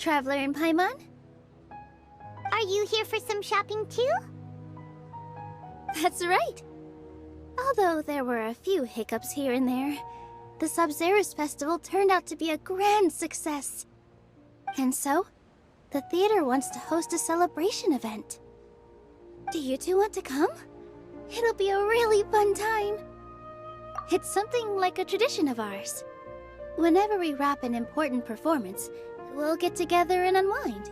Traveler and Paimon? Are you here for some shopping too? That's right. Although there were a few hiccups here and there, the Sabzerus festival turned out to be a grand success. And so, the theater wants to host a celebration event. Do you two want to come? It'll be a really fun time. It's something like a tradition of ours. Whenever we wrap an important performance, we'll get together and unwind.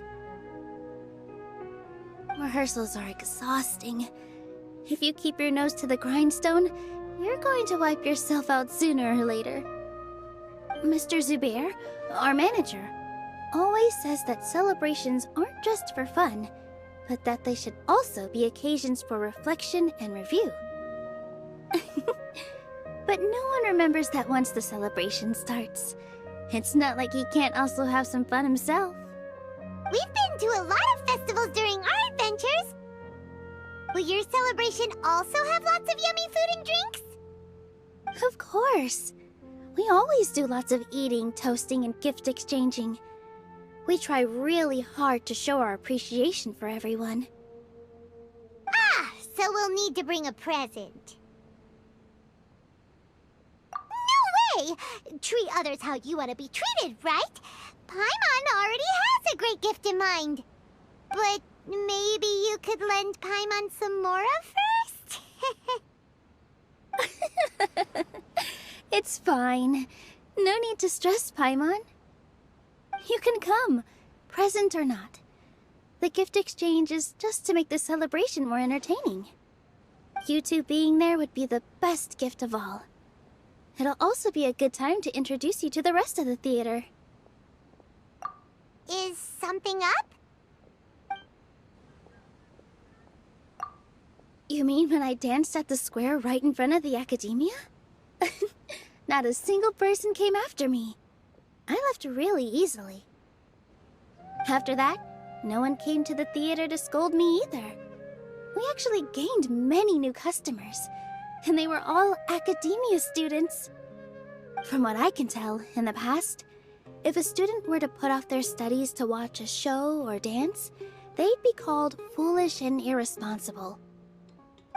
Rehearsals are exhausting. If you keep your nose to the grindstone, you're going to wipe yourself out sooner or later. Mr. Zubair, our manager, always says that celebrations aren't just for fun, but that they should also be occasions for reflection and review. But no one remembers that once the celebration starts. It's not like he can't also have some fun himself. We've been to a lot of festivals during our adventures. Will your celebration also have lots of yummy food and drinks? Of course. We always do lots of eating, toasting, and gift exchanging. We try really hard to show our appreciation for everyone. Ah, so we'll need to bring a present. No way! Treat others how you want to be treated, right? Paimon already has a great gift in mind. But maybe you could lend Paimon some more first? It's fine. No need to stress, Paimon. You can come, present or not. The gift exchange is just to make the celebration more entertaining. You two being there would be the best gift of all. It'll also be a good time to introduce you to the rest of the theater. Is something up? You mean when I danced at the square right in front of the academia? Not a single person came after me. I left really easily. After that, no one came to the theater to scold me either. We actually gained many new customers, and they were all academia students. From what I can tell, in the past, if a student were to put off their studies to watch a show or dance, they'd be called foolish and irresponsible.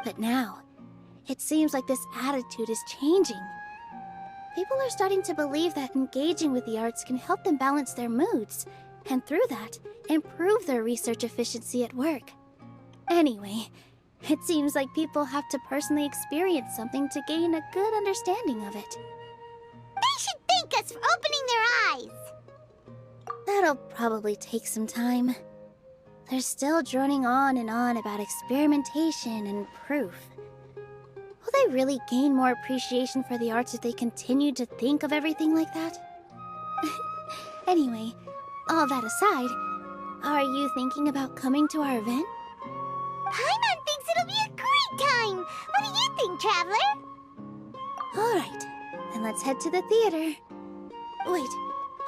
But now, it seems like this attitude is changing. People are starting to believe that engaging with the arts can help them balance their moods, and through that, improve their research efficiency at work. Anyway, it seems like people have to personally experience something to gain a good understanding of it. They should thank us for opening their eyes! That'll probably take some time. They're still droning on and on about experimentation and proof. Will they really gain more appreciation for the arts if they continue to think of everything like that? Anyway, all that aside, are you thinking about coming to our event? Paimon thinks it'll be a great time! What do you think, Traveler? Alright, then let's head to the theater. Wait,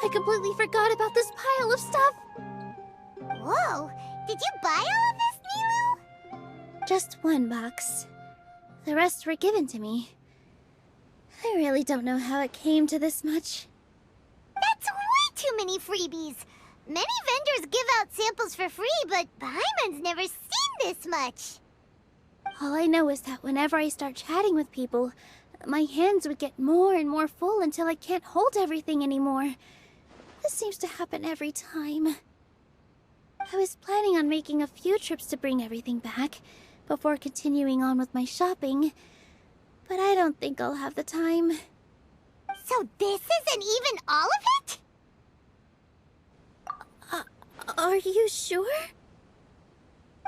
I completely forgot about this pile of stuff! Whoa! Did you buy all of this, Nilou? Just one box. The rest were given to me. I really don't know how it came to this much. That's way too many freebies! Many vendors give out samples for free, but Paimon's never seen this much. All I know is that whenever I start chatting with people, my hands would get more and more full until I can't hold everything anymore. This seems to happen every time. I was planning on making a few trips to bring everything back before continuing on with my shopping, but I don't think I'll have the time. So this isn't even all of it? Are you sure?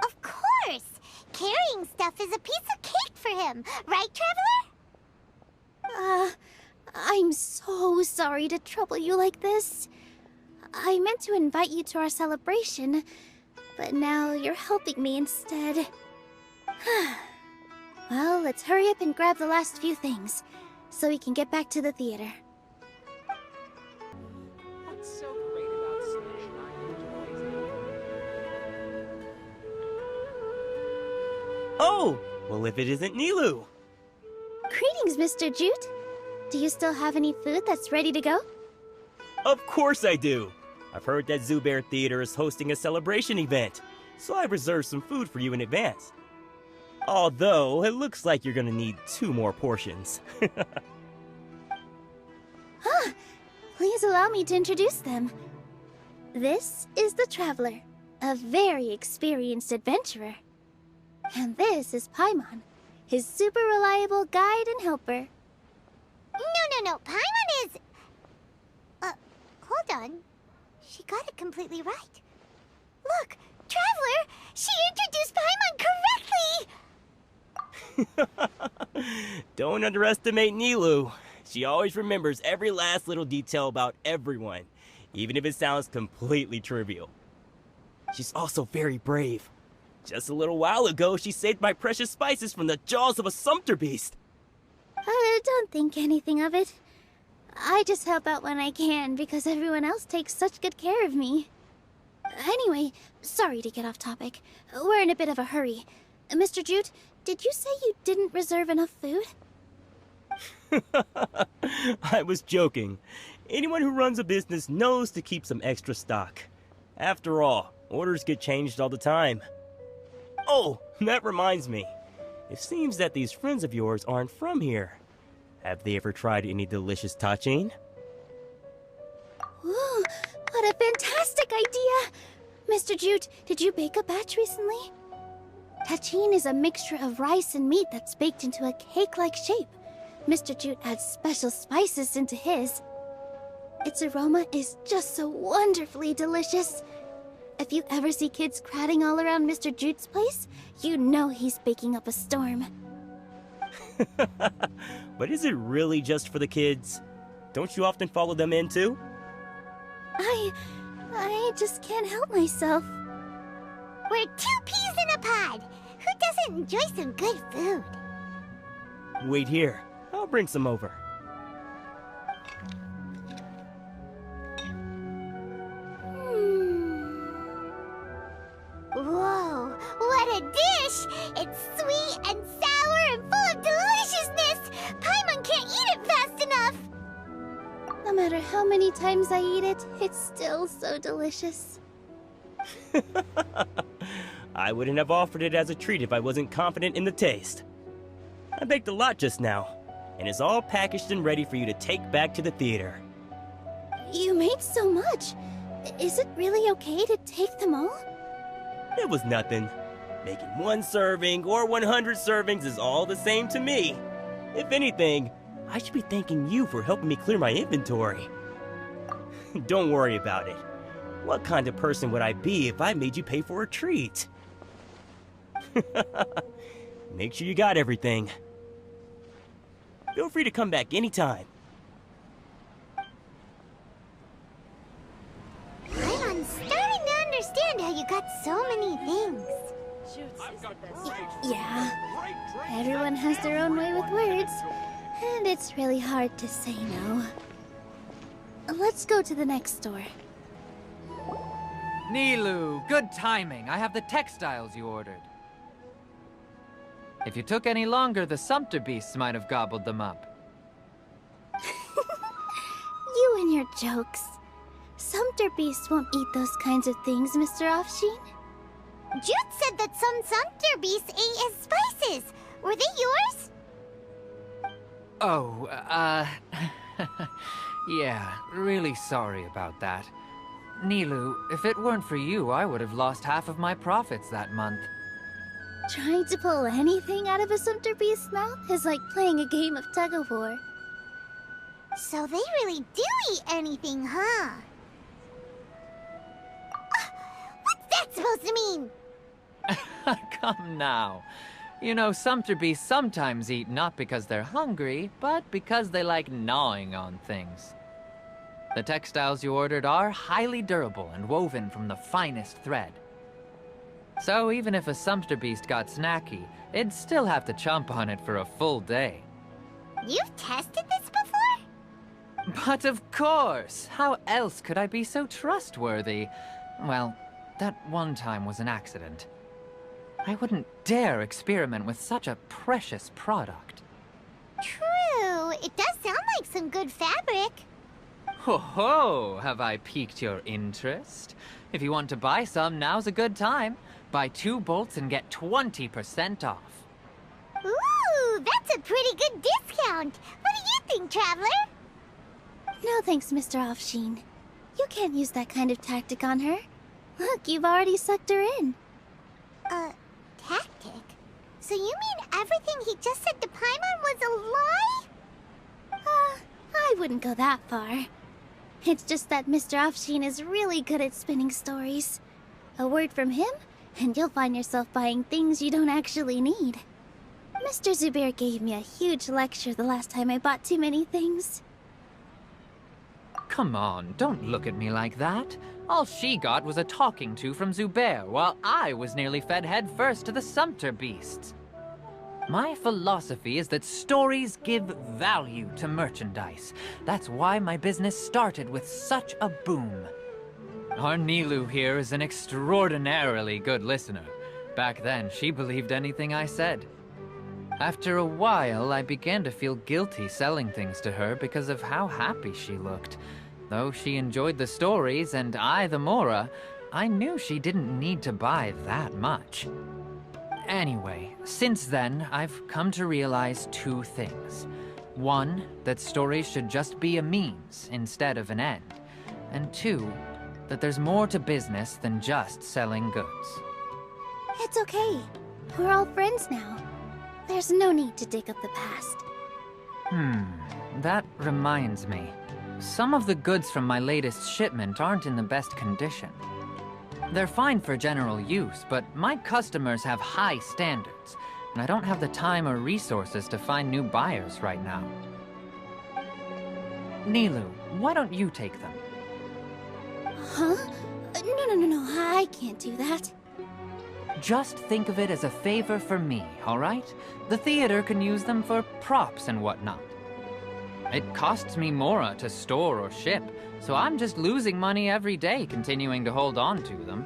Of course! Carrying stuff is a piece of cake for him, right, Traveler? I'm so sorry to trouble you like this. I meant to invite you to our celebration, but now you're helping me instead. Well, let's hurry up and grab the last few things, so we can get back to the theater. What's so great about Sunshine? Oh! Well, if it isn't Nilou! Greetings, Mr. Jute. Do you still have any food that's ready to go? Of course I do! I've heard that Zubair Theater is hosting a celebration event, so I've reserved some food for you in advance. Although, it looks like you're gonna need 2 more portions. Please allow me to introduce them. This is the Traveler, a very experienced adventurer. And this is Paimon, his super reliable guide and helper. No. Paimon is... hold on. She got it completely right. Look, Traveler! She introduced Paimon correctly! Don't underestimate Nilou. She always remembers every last little detail about everyone, even if it sounds completely trivial. She's also very brave. Just a little while ago, she saved my precious spices from the jaws of a sumpter beast. Don't think anything of it. I just help out when I can because everyone else takes such good care of me. Anyway, sorry to get off topic. We're in a bit of a hurry. Mr. Jute, did you say you didn't reserve enough food? I was joking. Anyone who runs a business knows to keep some extra stock. After all, orders get changed all the time. Oh, that reminds me. It seems that these friends of yours aren't from here. Have they ever tried any delicious tachin? Ooh, what a fantastic idea! Mr. Jute, did you bake a batch recently? Tachin is a mixture of rice and meat that's baked into a cake-like shape. Mr. Jute adds special spices into his. Its aroma is just so wonderfully delicious. If you ever see kids crowding all around Mr. Jute's place, you know he's baking up a storm. But is it really just for the kids? Don't you often follow them in too? I just can't help myself. We're 2 peas in a pod! Who doesn't enjoy some good food? Wait here. I'll bring some over. Whoa, what a dish! It's sweet and sour and full of deliciousness! Paimon can't eat it fast enough! No matter how many times I eat it, it's still so delicious. I wouldn't have offered it as a treat if I wasn't confident in the taste. I baked a lot just now, and it's all packaged and ready for you to take back to the theater. You made so much. Is it really okay to take them all? It was nothing. Making 1 serving or 100 servings is all the same to me. If anything, I should be thanking you for helping me clear my inventory. Don't worry about it. What kind of person would I be if I made you pay for a treat? Make sure you got everything. Feel free to come back anytime. I'm starting to understand how you got so many things. Yeah. Everyone has their own way with words, and it's really hard to say no. Let's go to the next store. Nilou, good timing. I have the textiles you ordered. If you took any longer, the sumpter beasts might have gobbled them up. You and your jokes. Sumpter beasts won't eat those kinds of things, Mr. Offsheen. Jude said that some sumpter beasts ate his spices. Were they yours? Oh, yeah, really sorry about that. Nilou, if it weren't for you, I would have lost half of my profits that month. Trying to pull anything out of a sumpter beast's mouth is like playing a game of tug-of-war. So they really do eat anything, huh? What's that supposed to mean? Come now. You know, sumpter beasts sometimes eat not because they're hungry, but because they like gnawing on things. The textiles you ordered are highly durable and woven from the finest thread. So even if a sumpter beast got snacky, it'd still have to chomp on it for a full day. You've tested this before? But of course! How else could I be so trustworthy? Well, that one time was an accident. I wouldn't dare experiment with such a precious product. True. It does sound like some good fabric. Ho ho! Have I piqued your interest? If you want to buy some, now's a good time. Buy 2 bolts and get 20% off. Ooh, that's a pretty good discount. What do you think, Traveler? No thanks, Mr. Offsheen. You can't use that kind of tactic on her. Look, you've already sucked her in. Tactic? So you mean everything he just said to Paimon was a lie? I wouldn't go that far. It's just that Mr. Offsheen is really good at spinning stories. A word from him, and you'll find yourself buying things you don't actually need. Mr. Zubair gave me a huge lecture the last time I bought too many things. Come on, don't look at me like that. All she got was a talking to from Zubair, while I was nearly fed headfirst to the Sumpter beasts. My philosophy is that stories give value to merchandise. That's why my business started with such a boom. Our Nilou here is an extraordinarily good listener. Back then, she believed anything I said. After a while, I began to feel guilty selling things to her because of how happy she looked. Though she enjoyed the stories and I the Mora, I knew she didn't need to buy that much. Anyway, since then, I've come to realize 2 things. 1, that stories should just be a means instead of an end. And 2, that there's more to business than just selling goods. It's okay. We're all friends now. There's no need to dig up the past. That reminds me. Some of the goods from my latest shipment aren't in the best condition. They're fine for general use, but my customers have high standards, and I don't have the time or resources to find new buyers right now. Nilou, why don't you take them? Huh? No, I can't do that. Just think of it as a favor for me, all right? The theater can use them for props and whatnot. It costs me Mora to store or ship, so I'm just losing money every day continuing to hold on to them.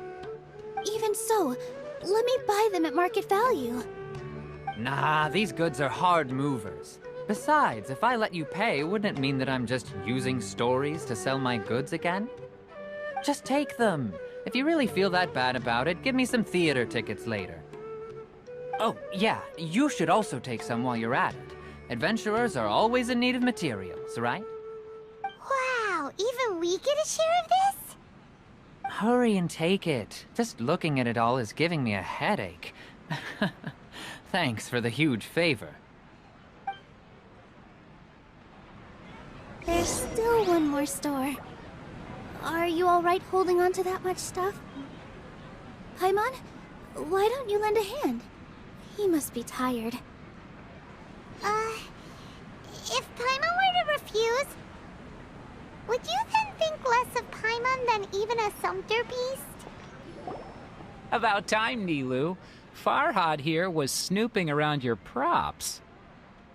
Even so, let me buy them at market value. Nah, these goods are hard movers. Besides, if I let you pay, wouldn't it mean that I'm just using stories to sell my goods again? Just take them. If you really feel that bad about it, give me some theater tickets later. Oh, yeah, you should also take some while you're at it. Adventurers are always in need of materials, right? Wow, even we get a share of this? Hurry and take it. Just looking at it all is giving me a headache. Thanks for the huge favor. There's still one more store. Are you alright holding on to that much stuff? Paimon, why don't you lend a hand? He must be tired. If Paimon were to refuse, would you then think less of Paimon than even a Sumpter beast? About time, Nilou. Farhad here was snooping around your props.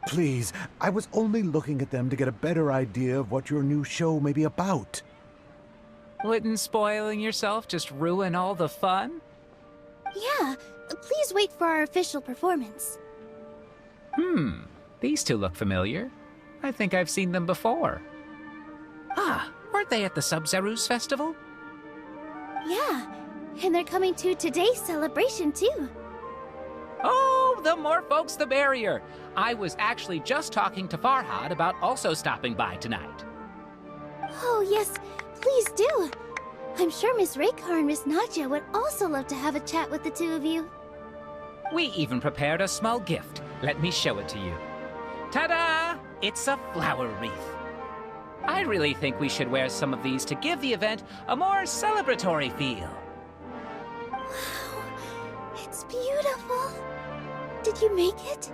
Please, I was only looking at them to get a better idea of what your new show may be about. Wouldn't spoiling yourself just ruin all the fun? Yeah, please wait for our official performance. These two look familiar. I think I've seen them before. Ah, weren't they at the Sub-Zerus festival? Yeah, and they're coming to today's celebration too. Oh, the more folks the merrier. I was actually just talking to Farhad about also stopping by tonight. Oh yes, please do. I'm sure Miss Raykar and Miss Nadja would also love to have a chat with the two of you. We even prepared a small gift. Let me show it to you. Ta-da! It's a flower wreath. I really think we should wear some of these to give the event a more celebratory feel. Wow, it's beautiful. Did you make it?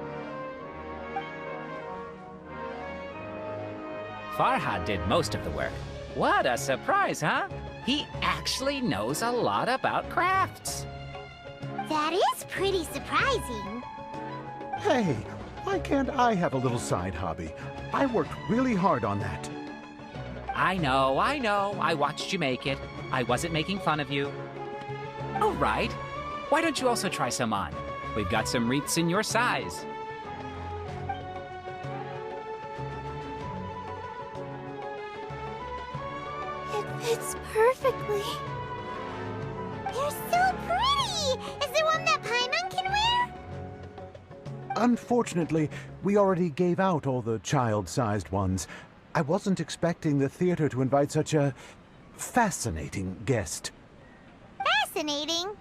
Farhad did most of the work. What a surprise, huh? He actually knows a lot about crafts. That is pretty surprising. Hey, why can't I have a little side hobby? I worked really hard on that. I know. I watched you make it. I wasn't making fun of you. All right. Why don't you also try some on? We've got some wreaths in your size. Fits perfectly. They're so pretty! Is there one that Paimon can wear? Unfortunately, we already gave out all the child-sized ones. I wasn't expecting the theater to invite such a fascinating guest. Fascinating?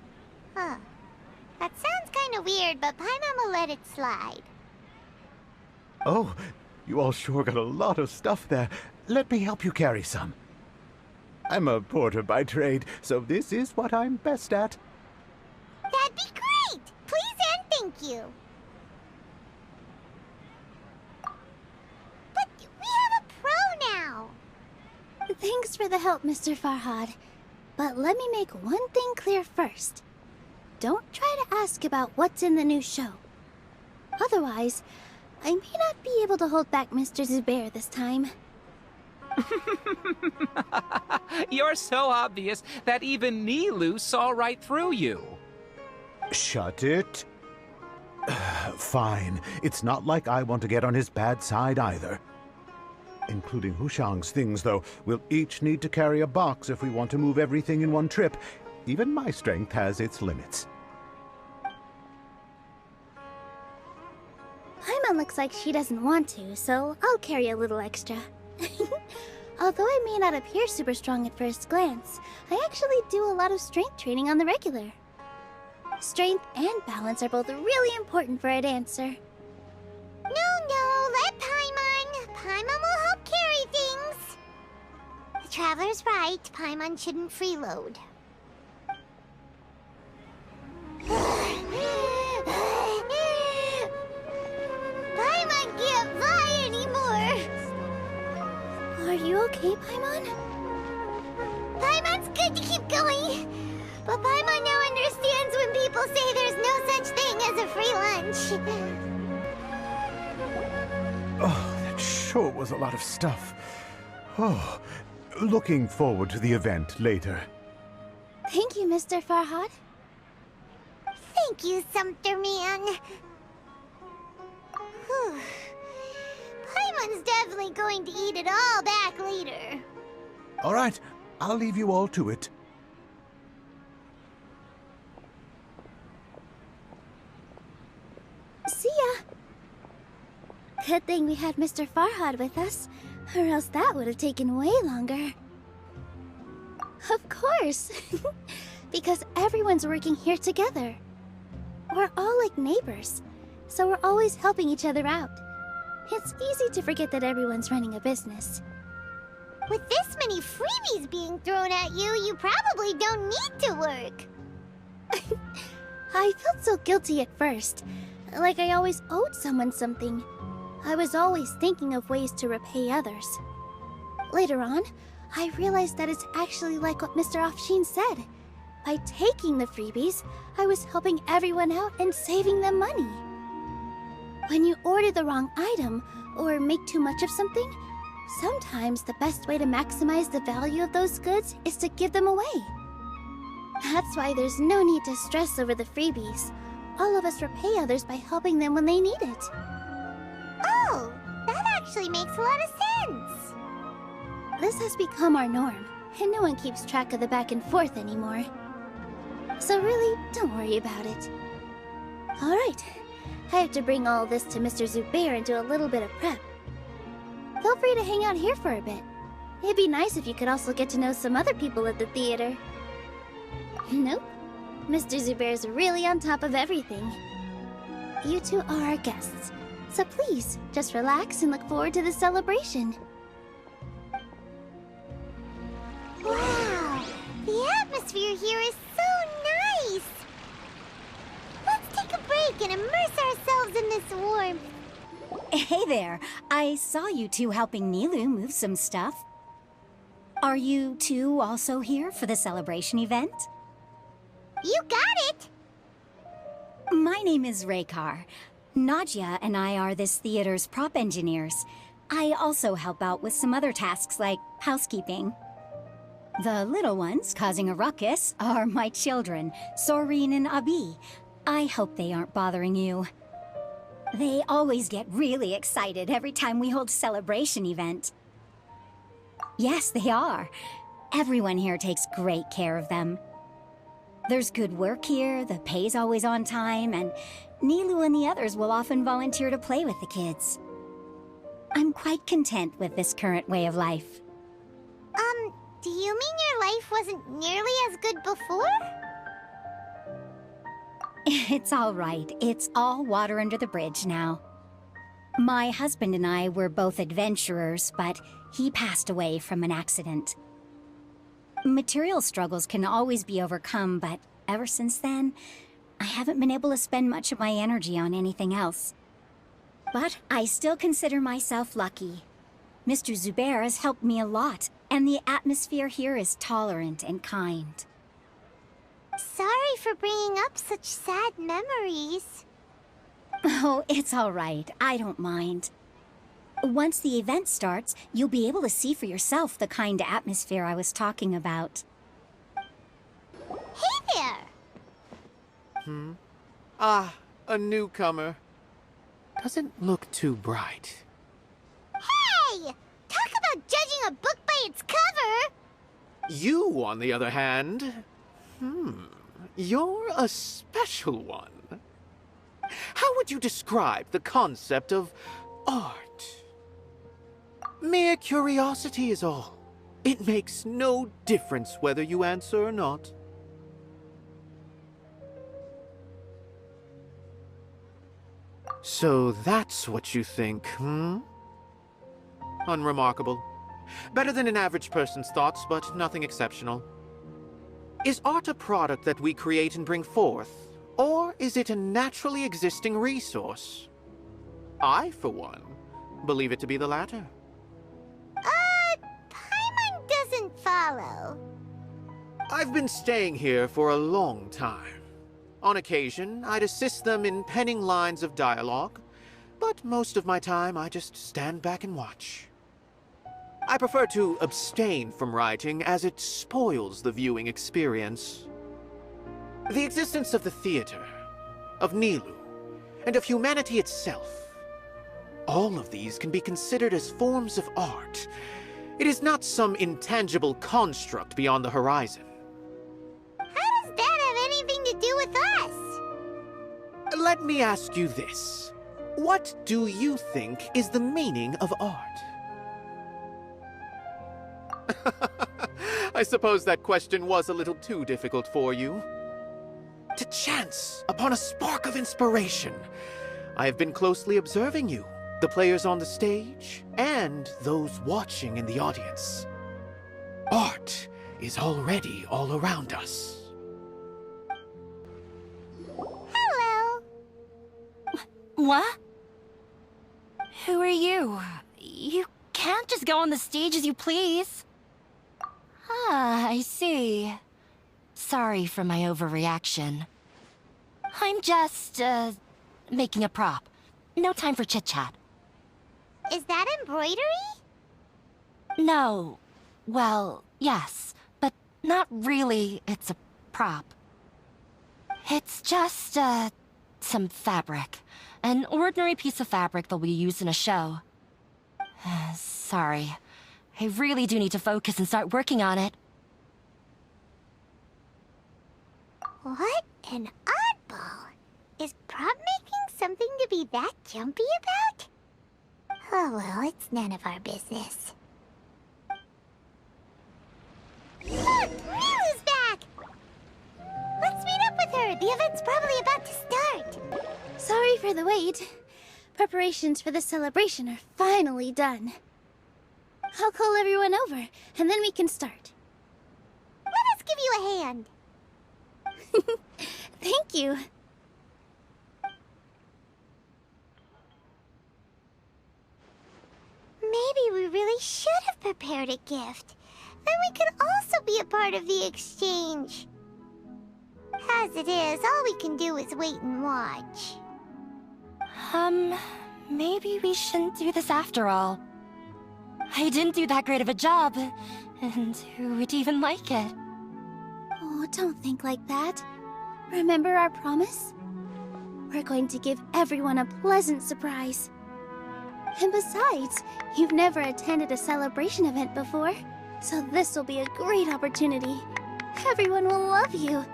Huh. That sounds kind of weird, but Paimon will let it slide. Oh, you all sure got a lot of stuff there. Let me help you carry some. I'm a porter by trade, so this is what I'm best at. That'd be great! Please and thank you. But we have a pro now. Thanks for the help, Mr. Farhad. But let me make one thing clear first. Don't try to ask about what's in the new show. Otherwise, I may not be able to hold back Mr. Zubair this time. You're so obvious that even Nilou saw right through you. Shut it. Fine. It's not like I want to get on his bad side either. Including Hushang's things, though. We'll each need to carry a box if we want to move everything in one trip. Even my strength has its limits. Paimon looks like she doesn't want to, so I'll carry a little extra. Although I may not appear super strong at first glance, I actually do a lot of strength training on the regular. Strength and balance are both really important for a dancer. No, let Paimon. Paimon will help carry things. The Traveler's right. Paimon shouldn't freeload. Paimon can't fly anymore. Are you okay, Paimon? Paimon's good to keep going. But Paimon now understands when people say there's no such thing as a free lunch. Oh, that sure was a lot of stuff. Oh, looking forward to the event later. Thank you, Mr. Farhad. Thank you, Sumpter Man. Whew. Paimon's definitely going to eat it all back later. All right, I'll leave you all to it. See ya! Good thing we had Mr. Farhad with us, or else that would have taken way longer. Of course! Because everyone's working here together. We're all like neighbors, so we're always helping each other out. It's easy to forget that everyone's running a business. With this many freebies being thrown at you, you probably don't need to work. I felt so guilty at first, like I always owed someone something. I was always thinking of ways to repay others. Later on, I realized that it's actually like what Mr. Afshin said. By taking the freebies, I was helping everyone out and saving them money. When you order the wrong item, or make too much of something, sometimes the best way to maximize the value of those goods is to give them away. That's why there's no need to stress over the freebies. All of us repay others by helping them when they need it. Oh, that actually makes a lot of sense. This has become our norm, and no one keeps track of the back and forth anymore. So really, don't worry about it. Alright, I have to bring all this to Mr. Zubair and do a little bit of prep. Feel free to hang out here for a bit. It'd be nice if you could also get to know some other people at the theater. Nope. Mr. Zubair's really on top of everything. You two are our guests, so please, just relax and look forward to the celebration. Wow, the atmosphere here is so nice. Let's take a break and immerse ourselves in this warmth. Hey there, I saw you two helping Nilou move some stuff. Are you two also here for the celebration event? You got it! My name is Raykar. Nadia and I are this theater's prop engineers. I also help out with some other tasks like housekeeping. The little ones causing a ruckus are my children, Soreen and Abi. I hope they aren't bothering you. They always get really excited every time we hold a celebration event. Yes, they are. Everyone here takes great care of them. There's good work here, the pay's always on time, and Nilou and the others will often volunteer to play with the kids. I'm quite content with this current way of life. Do you mean your life wasn't nearly as good before? It's all right. It's all water under the bridge now. My husband and I were both adventurers, but he passed away from an accident. Material struggles can always be overcome, but ever since then, I haven't been able to spend much of my energy on anything else. But I still consider myself lucky. Mr. Zubair has helped me a lot, and the atmosphere here is tolerant and kind. Sorry for bringing up such sad memories. Oh, it's all right. I don't mind. Once the event starts, you'll be able to see for yourself the kind of atmosphere I was talking about. Hey there! Ah, a newcomer. Doesn't look too bright. Hey! Talk about judging a book by its cover! You, on the other hand... You're a special one. How would you describe the concept of art? Mere curiosity is all. It makes no difference whether you answer or not. So that's what you think, Unremarkable. Better than an average person's thoughts, but nothing exceptional. Is art a product that we create and bring forth, or is it a naturally existing resource? I, for one, believe it to be the latter. Paimon doesn't follow. I've been staying here for a long time. On occasion, I'd assist them in penning lines of dialogue, but most of my time I just stand back and watch. I prefer to abstain from writing as it spoils the viewing experience. The existence of the theater, of Nilou, and of humanity itself, all of these can be considered as forms of art. It is not some intangible construct beyond the horizon. How does that have anything to do with us? Let me ask you this. What do you think is the meaning of art? I suppose that question was a little too difficult for you. To chance upon a spark of inspiration, I have been closely observing you, the players on the stage, and those watching in the audience. Art is already all around us. Hello. What? Who are you? You can't just go on the stage as you please. Ah, I see. Sorry for my overreaction. I'm just, making a prop. No time for chit-chat. Is that embroidery? No. Well, yes, but not really. It's a prop. It's just, some fabric. An ordinary piece of fabric that'll be used in a show. Sorry. I really do need to focus and start working on it. What an oddball. Is prop making something to be that jumpy about? Oh well, it's none of our business. Look! Nilou's back! Let's meet up with her! The event's probably about to start! Sorry for the wait. Preparations for the celebration are finally done. I'll call everyone over, and then we can start. Let us give you a hand. Thank you. Maybe we really should have prepared a gift. Then we could also be a part of the exchange. As it is, all we can do is wait and watch. Maybe we shouldn't do this after all. I didn't do that great of a job, and who would even like it? Oh, don't think like that. Remember our promise? We're going to give everyone a pleasant surprise. And besides, you've never attended a celebration event before. So this will be a great opportunity. Everyone will love you.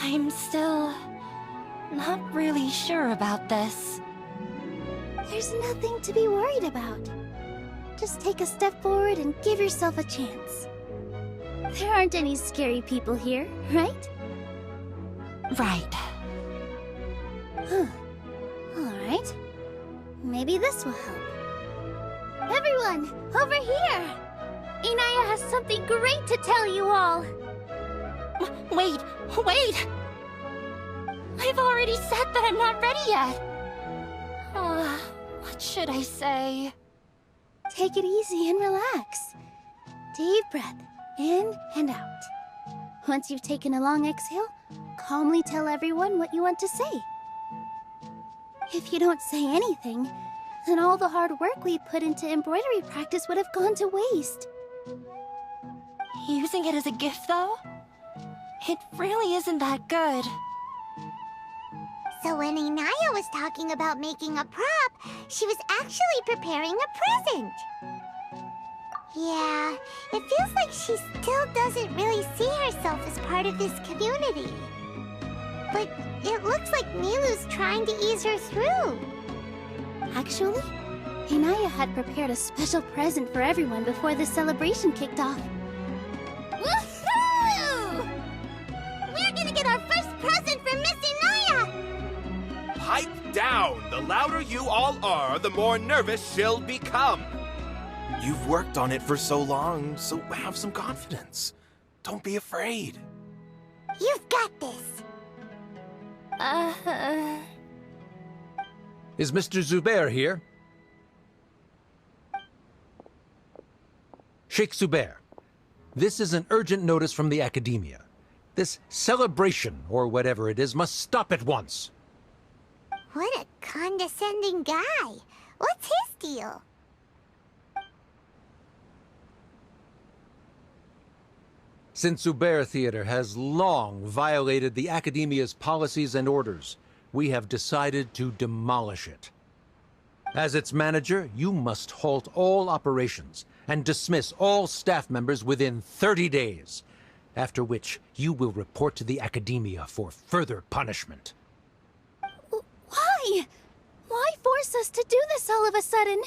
I'm still not really sure about this. There's nothing to be worried about. Just take a step forward and give yourself a chance. There aren't any scary people here, right? Right. Huh. Alright. Maybe this will help. Everyone, over here! Inaya has something great to tell you all! Wait! I've already said that I'm not ready yet! What should I say? Take it easy and relax. Deep breath, in and out. Once you've taken a long exhale, calmly tell everyone what you want to say. If you don't say anything, then all the hard work we put into embroidery practice would have gone to waste. Using it as a gift, though? It really isn't that good. So when Inaya was talking about making a prop, she was actually preparing a present. Yeah, it feels like she still doesn't really see herself as part of this community. But it looks like Nilou's trying to ease her through. Actually, Inaya had prepared a special present for everyone before the celebration kicked off. Woohoo! We're gonna get our first present from Miss Inaya! Pipe down! The louder you all are, the more nervous she'll become. You've worked on it for so long, so have some confidence. Don't be afraid. You've got this. Is Mr. Zubair here? Sheikh Zubair, this is an urgent notice from the Academia. This celebration, or whatever it is, must stop at once. What a condescending guy. What's his deal? Since Zubair Theater has long violated the Academia's policies and orders, we have decided to demolish it. As its manager, you must halt all operations and dismiss all staff members within 30 days, after which you will report to the Academia for further punishment. Why? Why force us to do this all of a sudden?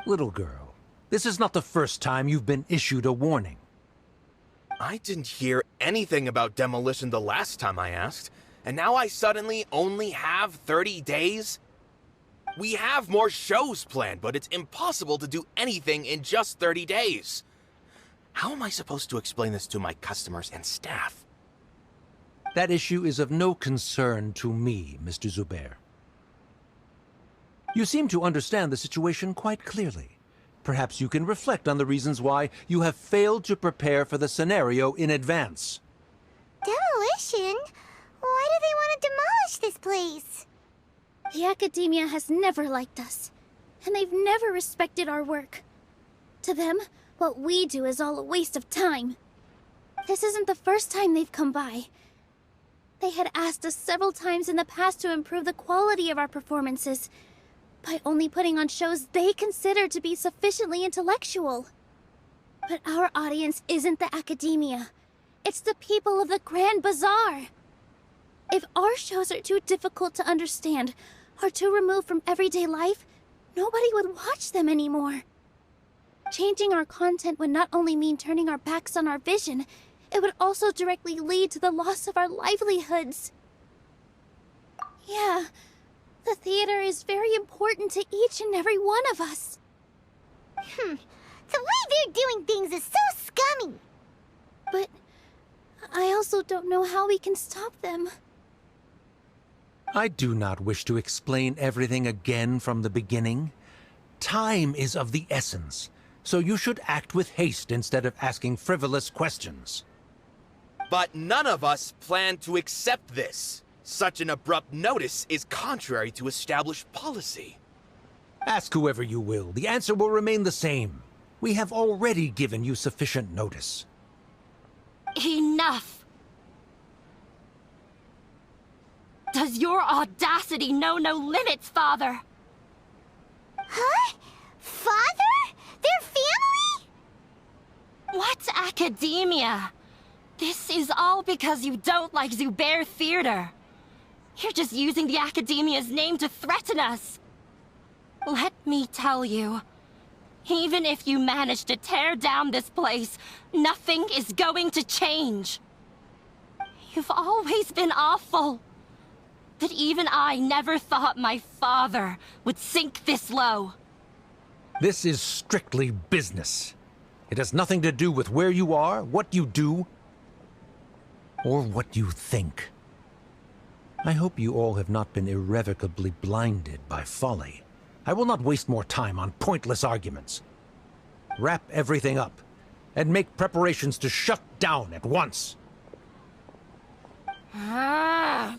Little girl, this is not the first time you've been issued a warning. I didn't hear anything about demolition the last time I asked, and now I suddenly only have 30 days? We have more shows planned, but it's impossible to do anything in just 30 days. How am I supposed to explain this to my customers and staff? That issue is of no concern to me, Mr. Zubair. You seem to understand the situation quite clearly. Perhaps you can reflect on the reasons why you have failed to prepare for the scenario in advance. Demolition? Why do they want to demolish this place? The Academia has never liked us, and they've never respected our work. To them, what we do is all a waste of time. This isn't the first time they've come by. They had asked us several times in the past to improve the quality of our performances, by only putting on shows they consider to be sufficiently intellectual. But our audience isn't the Academia. It's the people of the Grand Bazaar. If our shows are too difficult to understand, or too removed from everyday life, nobody would watch them anymore. Changing our content would not only mean turning our backs on our vision, it would also directly lead to the loss of our livelihoods. Yeah, the theater is very important to each and every one of us. The way they're doing things is so scummy. But I also don't know how we can stop them. I do not wish to explain everything again from the beginning. Time is of the essence, so you should act with haste instead of asking frivolous questions. But none of us plan to accept this. Such an abrupt notice is contrary to established policy. Ask whoever you will. The answer will remain the same. We have already given you sufficient notice. Enough! Does your audacity know no limits, Father? Huh? Father? Their family? That's academia. This is all because you don't like Zubair Theater. You're just using the Academia's name to threaten us. Let me tell you, even if you manage to tear down this place, nothing is going to change. You've always been awful. But even I never thought my father would sink this low. This is strictly business. It has nothing to do with where you are, what you do, or what you think. I hope you all have not been irrevocably blinded by folly. I will not waste more time on pointless arguments. Wrap everything up, and make preparations to shut down at once. Why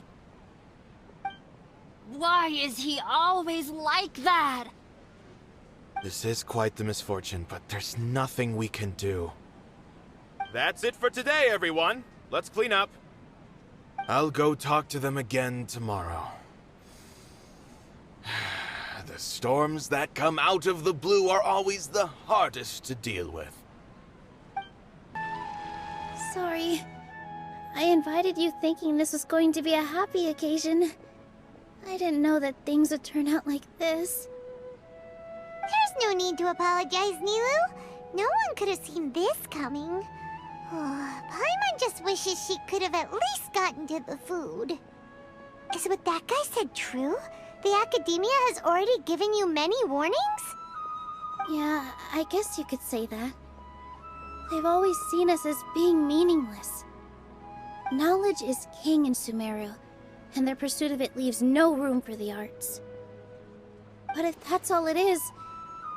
is he always like that? This is quite the misfortune, but there's nothing we can do. That's it for today, everyone. Let's clean up. I'll go talk to them again tomorrow. The storms that come out of the blue are always the hardest to deal with. Sorry. I invited you thinking this was going to be a happy occasion. I didn't know that things would turn out like this. There's no need to apologize, Nilou. No one could have seen this coming. Paimon just wishes she could have at least gotten to the food. Is what that guy said true? The Academia has already given you many warnings? Yeah, I guess you could say that. They've always seen us as being meaningless. Knowledge is king in Sumeru, and their pursuit of it leaves no room for the arts. But if that's all it is,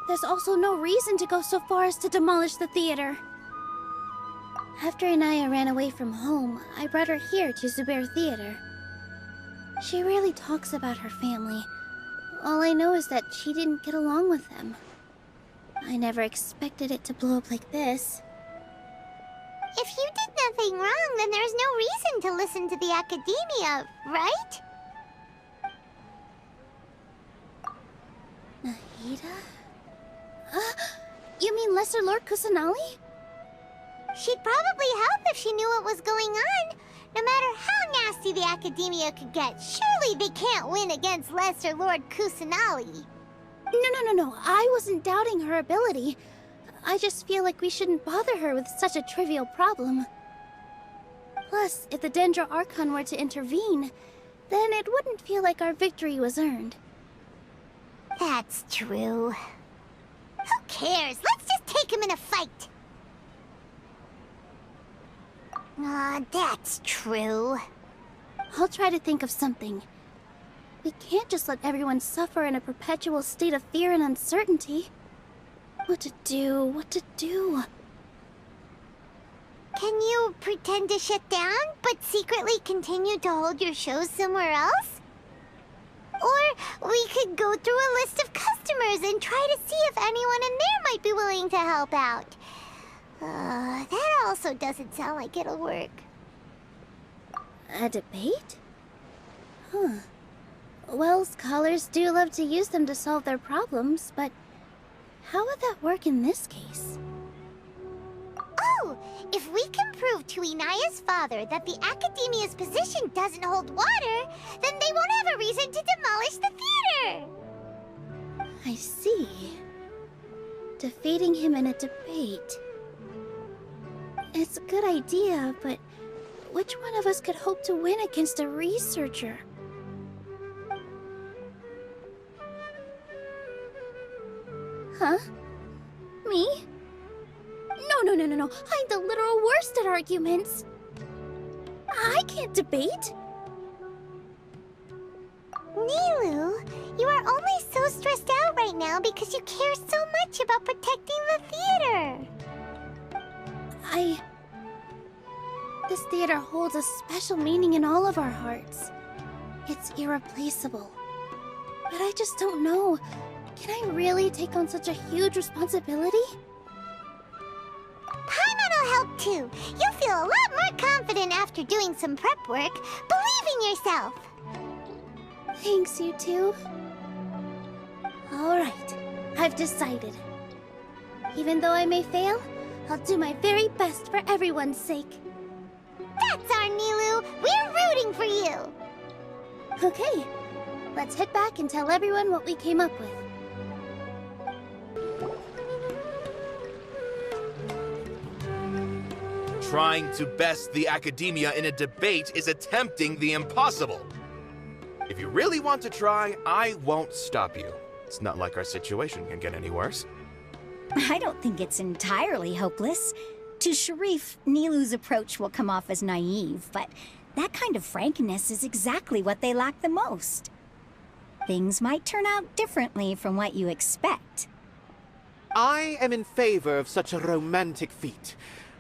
there's also no reason to go so far as to demolish the theater. After Inaya ran away from home, I brought her here to Zubair Theater. She rarely talks about her family. All I know is that she didn't get along with them. I never expected it to blow up like this. If you did nothing wrong, then there's no reason to listen to the Academia, right? Nahida? You mean Lesser Lord Kusanali? She'd probably help if she knew what was going on. No matter how nasty the Academia could get, surely they can't win against Lesser Lord Kusanali. No. I wasn't doubting her ability. I just feel like we shouldn't bother her with such a trivial problem. Plus, if the Dendro Archon were to intervene, then it wouldn't feel like our victory was earned. That's true. Who cares? Let's just take him in a fight. That's true. I'll try to think of something. We can't just let everyone suffer in a perpetual state of fear and uncertainty. What to do? Can you pretend to shut down, but secretly continue to hold your shows somewhere else? Or we could go through a list of customers and try to see if anyone in there might be willing to help out. That also doesn't sound like it'll work. A debate? Huh. Well, scholars do love to use them to solve their problems, but how would that work in this case? Oh! If we can prove to Inaya's father that the Academia's position doesn't hold water, then they won't have a reason to demolish the theater! I see. Defeating him in a debate. It's a good idea, but which one of us could hope to win against a researcher? Huh? Me? No. I'm the literal worst at arguments. I can't debate. Nilou, you are only so stressed out right now because you care so much about protecting the theater. This theater holds a special meaning in all of our hearts. It's irreplaceable. But I just don't know. Can I really take on such a huge responsibility? Paimon will help too. You'll feel a lot more confident after doing some prep work. Believe in yourself. Thanks, you two. Alright, I've decided. Even though I may fail, I'll do my very best for everyone's sake. That's our Nilou! We're rooting for you! Okay, let's head back and tell everyone what we came up with. Trying to best the academia in a debate is attempting the impossible. If you really want to try, I won't stop you. It's not like our situation can get any worse. I don't think it's entirely hopeless. To Sharif, Nilou's approach will come off as naive, but that kind of frankness is exactly what they lack the most. Things might turn out differently from what you expect. I am in favor of such a romantic feat.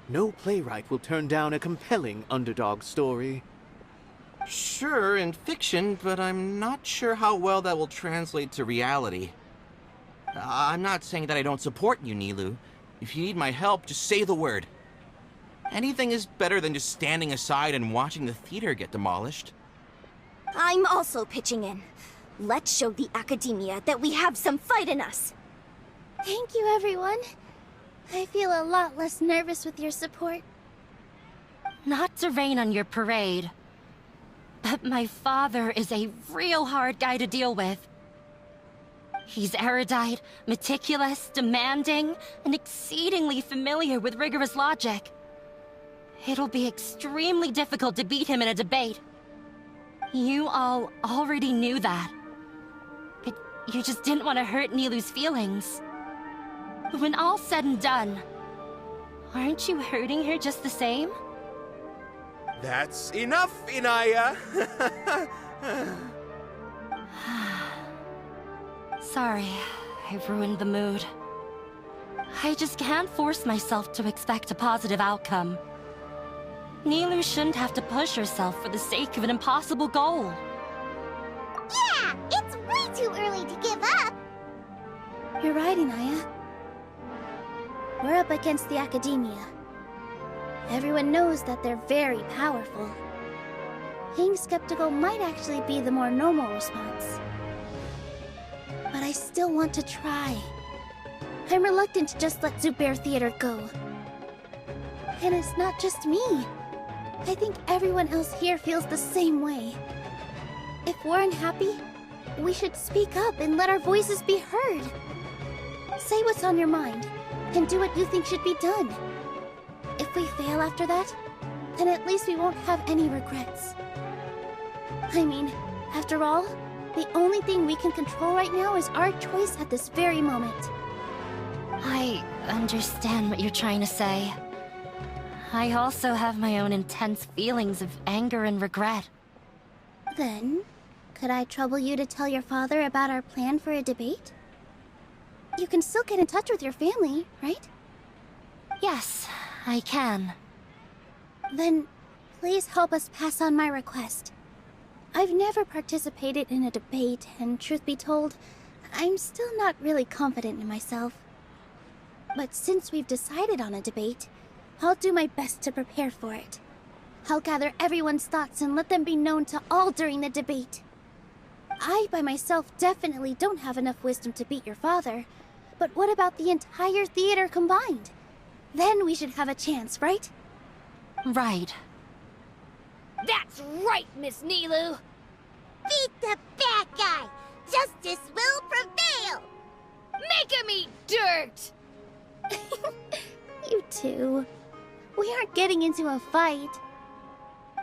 No playwright will turn down a compelling underdog story. Sure, in fiction, but I'm not sure how well that will translate to reality. I'm not saying that I don't support you, Nilou. If you need my help, just say the word. Anything is better than just standing aside and watching the theater get demolished. I'm also pitching in. Let's show the academia that we have some fight in us. Thank you, everyone. I feel a lot less nervous with your support. Not to rain on your parade, but my father is a real hard guy to deal with. He's erudite, meticulous, demanding, and exceedingly familiar with rigorous logic. It'll be extremely difficult to beat him in a debate. You all already knew that. But you just didn't want to hurt Nilou's feelings. When all's said and done, aren't you hurting her just the same? That's enough, Inaya! Sorry, I ruined the mood. I just can't force myself to expect a positive outcome. Nilou shouldn't have to push herself for the sake of an impossible goal. Yeah, it's way too early to give up. You're right, Inaya. We're up against the academia. Everyone knows that they're very powerful. Being skeptical might actually be the more normal response. But I still want to try. I'm reluctant to just let Zubair Theater go. And it's not just me. I think everyone else here feels the same way. If we're unhappy, we should speak up and let our voices be heard. Say what's on your mind, and do what you think should be done. If we fail after that, then at least we won't have any regrets. I mean, after all, the only thing we can control right now is our choice at this very moment. I understand what you're trying to say. I also have my own intense feelings of anger and regret. Then, could I trouble you to tell your father about our plan for a debate? You can still get in touch with your family, right? Yes, I can. Then, please help us pass on my request. I've never participated in a debate, and truth be told, I'm still not really confident in myself. But since we've decided on a debate, I'll do my best to prepare for it. I'll gather everyone's thoughts and let them be known to all during the debate. I, by myself, definitely don't have enough wisdom to beat your father, but what about the entire theater combined? Then we should have a chance, right? Right. That's right, Miss Nilou! Beat the bad guy! Justice will prevail! Make him eat dirt! You too. We aren't getting into a fight.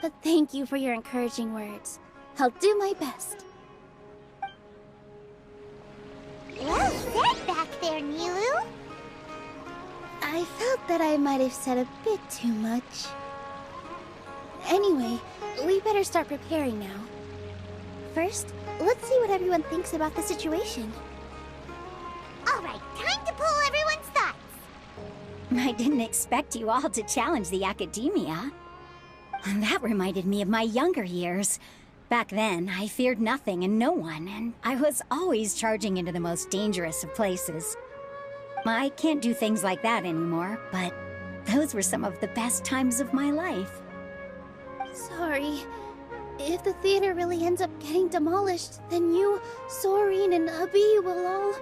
But thank you for your encouraging words. I'll do my best. Well said back there, Nilou. I felt that I might have said a bit too much. Anyway, we better start preparing now. First, let's see what everyone thinks about the situation. All right, time to pull everyone's thoughts. I didn't expect you all to challenge the academia. That reminded me of my younger years. Back then, I feared nothing and no one, and I was always charging into the most dangerous of places. I can't do things like that anymore, but those were some of the best times of my life. Sorry. If the theater really ends up getting demolished, then you, Soren, and Abi will all...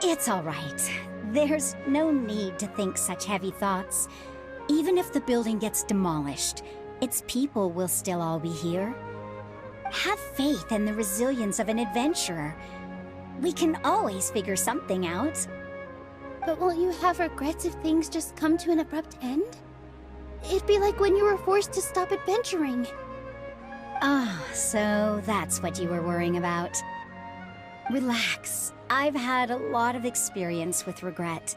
It's all right. There's no need to think such heavy thoughts. Even if the building gets demolished, its people will still all be here. Have faith in the resilience of an adventurer. We can always figure something out. But won't you have regrets if things just come to an abrupt end? It'd be like when you were forced to stop adventuring. Ah, so that's what you were worrying about. Relax. I've had a lot of experience with regret.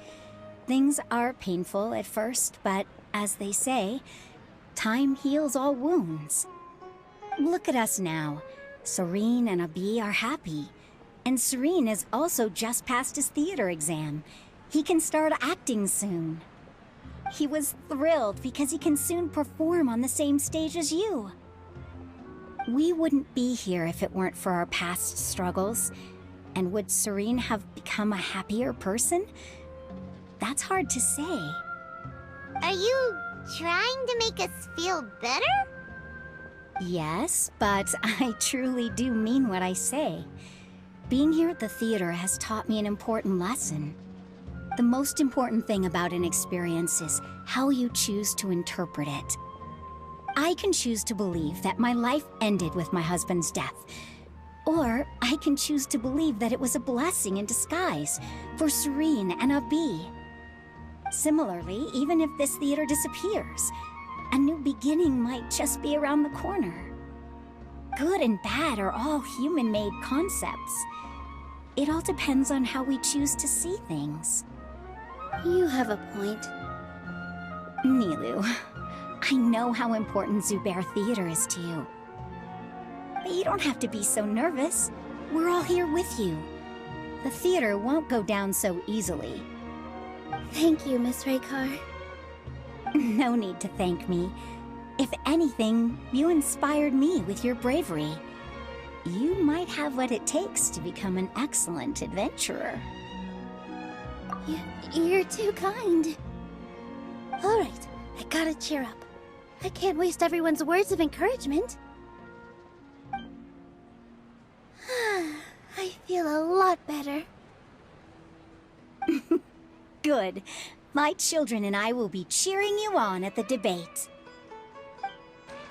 Things are painful at first, but as they say, time heals all wounds. Look at us now. Serene and Abi are happy. And Serene has also just passed his theater exam. He can start acting soon. He was thrilled because he can soon perform on the same stage as you. We wouldn't be here if it weren't for our past struggles. And would Serene have become a happier person? That's hard to say. Are you trying to make us feel better? Yes, but I truly do mean what I say. Being here at the theater has taught me an important lesson. The most important thing about an experience is how you choose to interpret it. I can choose to believe that my life ended with my husband's death. Or I can choose to believe that it was a blessing in disguise for Serene and Abi. Similarly, even if this theater disappears, a new beginning might just be around the corner. Good and bad are all human-made concepts. It all depends on how we choose to see things. You have a point. Nilou, I know how important Zubair Theater is to you. But you don't have to be so nervous. We're all here with you. The theater won't go down so easily. Thank you, Miss Raykar. No need to thank me. If anything, you inspired me with your bravery. You might have what it takes to become an excellent adventurer. You're too kind. All right, I gotta cheer up. I can't waste everyone's words of encouragement. I feel a lot better. Good. My children and I will be cheering you on at the debate.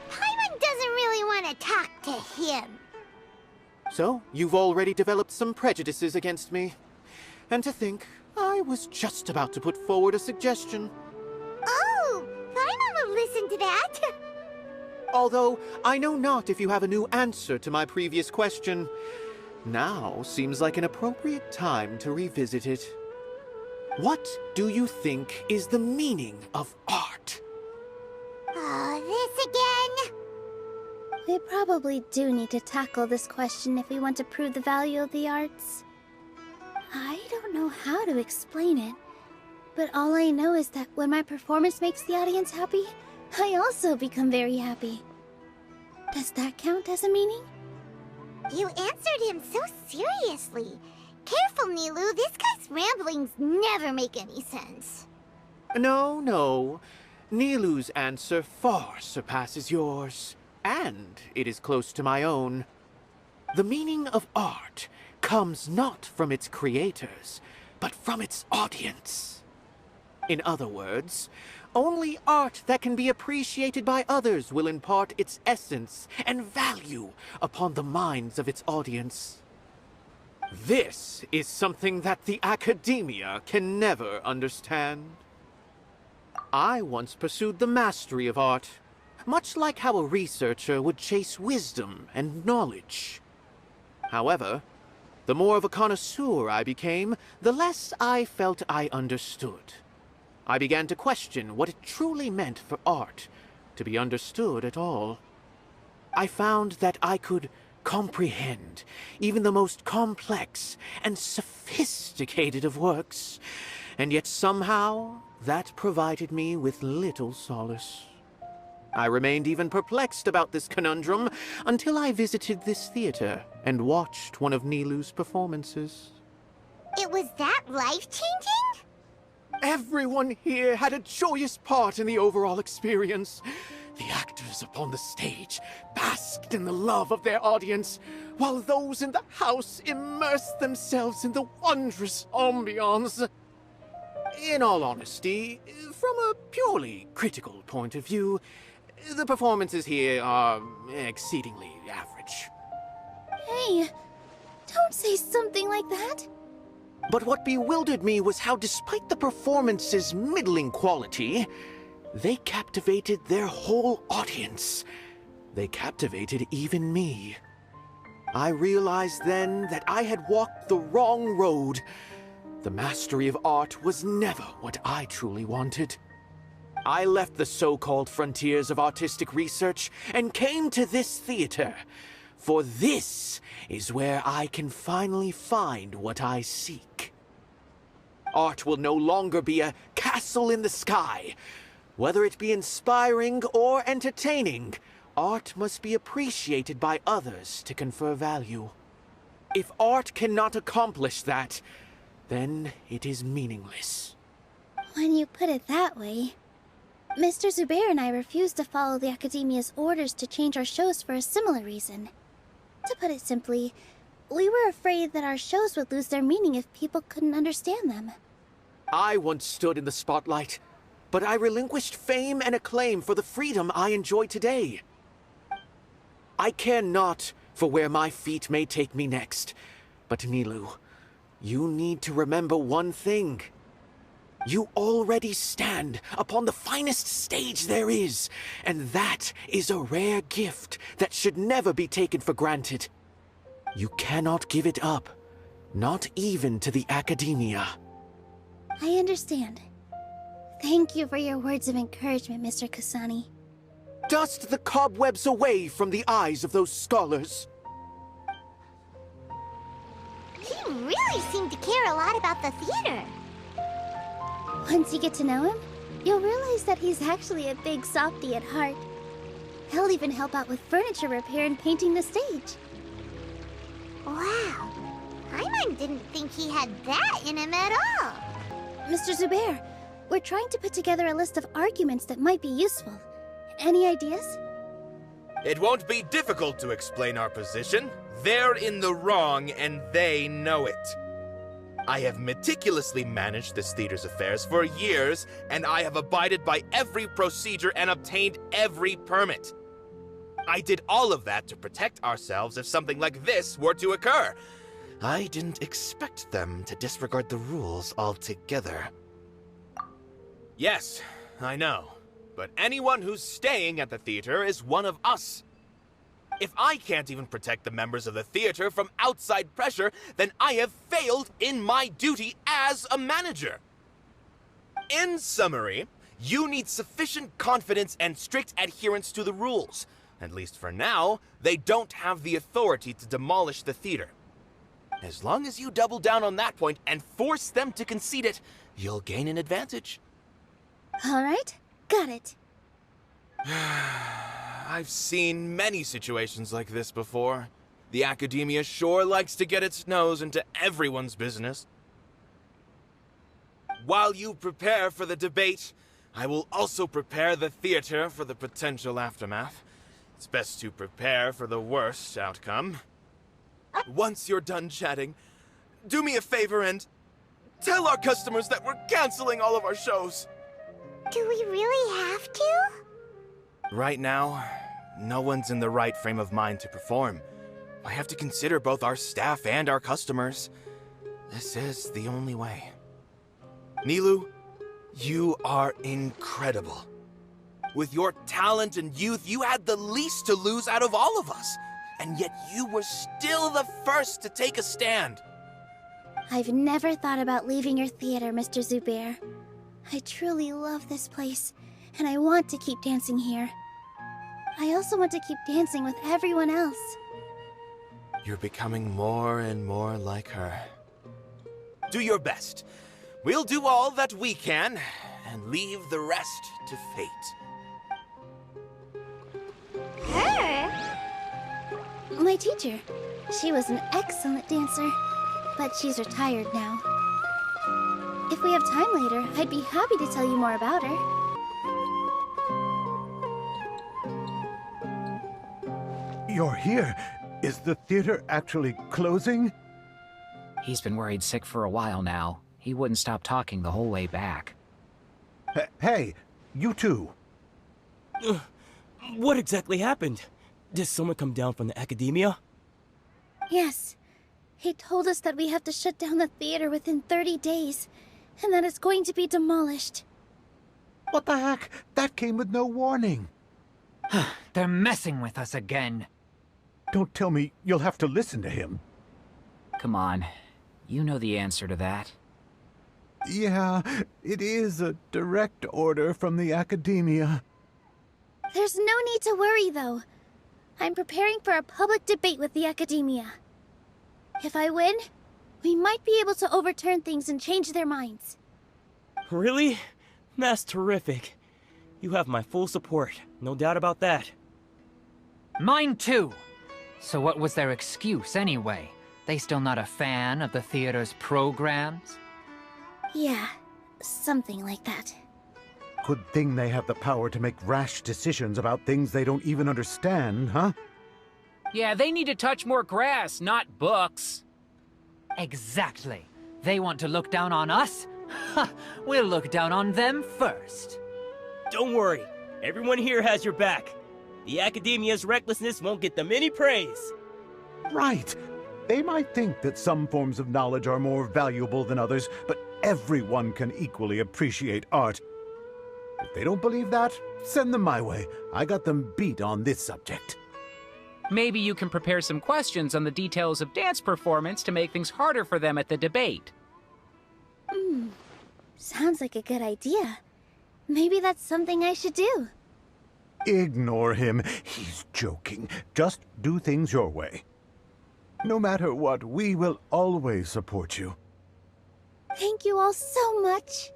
Paimon doesn't really want to talk to him. So, you've already developed some prejudices against me. And to think, I was just about to put forward a suggestion. Oh, Paimon will listen to that. Although, I know not if you have a new answer to my previous question. Now seems like an appropriate time to revisit it. What do you think is the meaning of art? Oh, this again? We probably do need to tackle this question if we want to prove the value of the arts. I don't know how to explain it, but all I know is that when my performance makes the audience happy, I also become very happy. Does that count as a meaning? You answered him so seriously. Careful, Nilou. This guy's ramblings never make any sense. No. Nilou's answer far surpasses yours, and it is close to my own. The meaning of art comes not from its creators, but from its audience. In other words, only art that can be appreciated by others will impart its essence and value upon the minds of its audience. This is something that the academia can never understand. I once pursued the mastery of art, much like how a researcher would chase wisdom and knowledge. However, the more of a connoisseur I became, the less I felt I understood. I began to question what it truly meant for art to be understood at all. I found that I could comprehend even the most complex and sophisticated of works, and yet somehow that provided me with little solace. I remained even perplexed about this conundrum until I visited this theater and watched one of Nilou's performances. It was that life-changing? Everyone here had a joyous part in the overall experience. The actors upon the stage basked in the love of their audience, while those in the house immersed themselves in the wondrous ambiance. In all honesty, from a purely critical point of view, the performances here are exceedingly average. Hey, don't say something like that. But what bewildered me was how despite the performance's middling quality, they captivated their whole audience. They captivated even me. I realized then that I had walked the wrong road. The mastery of art was never what I truly wanted. I left the so-called frontiers of artistic research and came to this theater, for this is where I can finally find what I seek. Art will no longer be a castle in the sky. Whether it be inspiring or entertaining, art must be appreciated by others to confer value. If art cannot accomplish that, then it is meaningless. When you put it that way, Mr. Zubair and I refused to follow the Academia's orders to change our shows for a similar reason. To put it simply, we were afraid that our shows would lose their meaning if people couldn't understand them. I once stood in the spotlight, but I relinquished fame and acclaim for the freedom I enjoy today. I care not for where my feet may take me next, but Nilou, you need to remember one thing. You already stand upon the finest stage there is, and that is a rare gift that should never be taken for granted. You cannot give it up, not even to the Academia. I understand. Thank you for your words of encouragement, Mr. Kasani. Dust the cobwebs away from the eyes of those scholars. He really seemed to care a lot about the theater. Once you get to know him, you'll realize that he's actually a big softie at heart. He'll even help out with furniture repair and painting the stage. Wow. Paimon didn't think he had that in him at all. Mr. Zubair, we're trying to put together a list of arguments that might be useful. Any ideas? It won't be difficult to explain our position. They're in the wrong, and they know it. I have meticulously managed this theater's affairs for years, and I have abided by every procedure and obtained every permit. I did all of that to protect ourselves if something like this were to occur. I didn't expect them to disregard the rules altogether. Yes, I know. But anyone who's staying at the theater is one of us. If I can't even protect the members of the theater from outside pressure, then I have failed in my duty as a manager. In summary, you need sufficient confidence and strict adherence to the rules. At least for now, they don't have the authority to demolish the theater. As long as you double down on that point and force them to concede it, you'll gain an advantage. All right, got it. I've seen many situations like this before. The Academia sure likes to get its nose into everyone's business. While you prepare for the debate, I will also prepare the theater for the potential aftermath. It's best to prepare for the worst outcome. Once you're done chatting, do me a favor and tell our customers that we're canceling all of our shows. Do we really have to? Right now, no one's in the right frame of mind to perform. I have to consider both our staff and our customers. This is the only way. Nilou, you are incredible. With your talent and youth, you had the least to lose out of all of us. And yet you were still the first to take a stand. I've never thought about leaving your theater, Mr. Zubair. I truly love this place, and I want to keep dancing here. I also want to keep dancing with everyone else. You're becoming more and more like her. Do your best. We'll do all that we can, and leave the rest to fate. Her? My teacher. She was an excellent dancer, but she's retired now. If we have time later, I'd be happy to tell you more about her. You're here. Is the theater actually closing? He's been worried sick for a while now. He wouldn't stop talking the whole way back. Hey, you two. What exactly happened? Did someone come down from the academia? Yes. He told us that we have to shut down the theater within 30 days, and that it's going to be demolished. What the heck? That came with no warning. They're messing with us again. Don't tell me you'll have to listen to him. Come on. You know the answer to that. Yeah, it is a direct order from the academia. There's no need to worry, though. I'm preparing for a public debate with the academia. If I win, we might be able to overturn things and change their minds. Really? That's terrific. You have my full support, no doubt about that. Mine too. So what was their excuse anyway? They still not a fan of the theater's programs? Yeah, something like that. Good thing they have the power to make rash decisions about things they don't even understand, huh? Yeah, they need to touch more grass, not books. Exactly. They want to look down on us? Ha! We'll look down on them first. Don't worry, everyone here has your back. The academia's recklessness won't get them any praise. Right. They might think that some forms of knowledge are more valuable than others, but everyone can equally appreciate art. If they don't believe that, send them my way. I got them beat on this subject. Maybe you can prepare some questions on the details of dance performance to make things harder for them at the debate. Sounds like a good idea. Maybe that's something I should do. Ignore him. He's joking. Just do things your way. No matter what, we will always support you. Thank you all so much.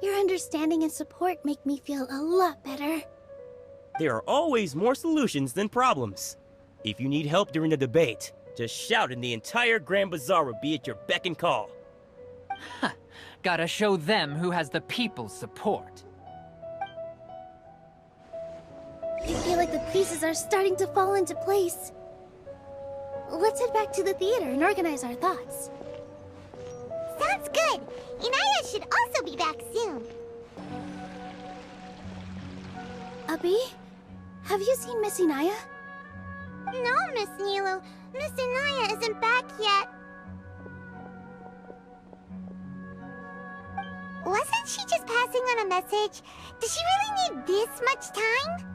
Your understanding and support make me feel a lot better. There are always more solutions than problems. If you need help during the debate, just shout and the entire Grand Bazaar will be at your beck and call. Gotta show them who has the people's support. I feel like the pieces are starting to fall into place. Let's head back to the theater and organize our thoughts. Sounds good. Inaya should also be back soon. Abi, have you seen Miss Inaya? No, Miss Nilou. Miss Inaya isn't back yet. Wasn't she just passing on a message? Does she really need this much time?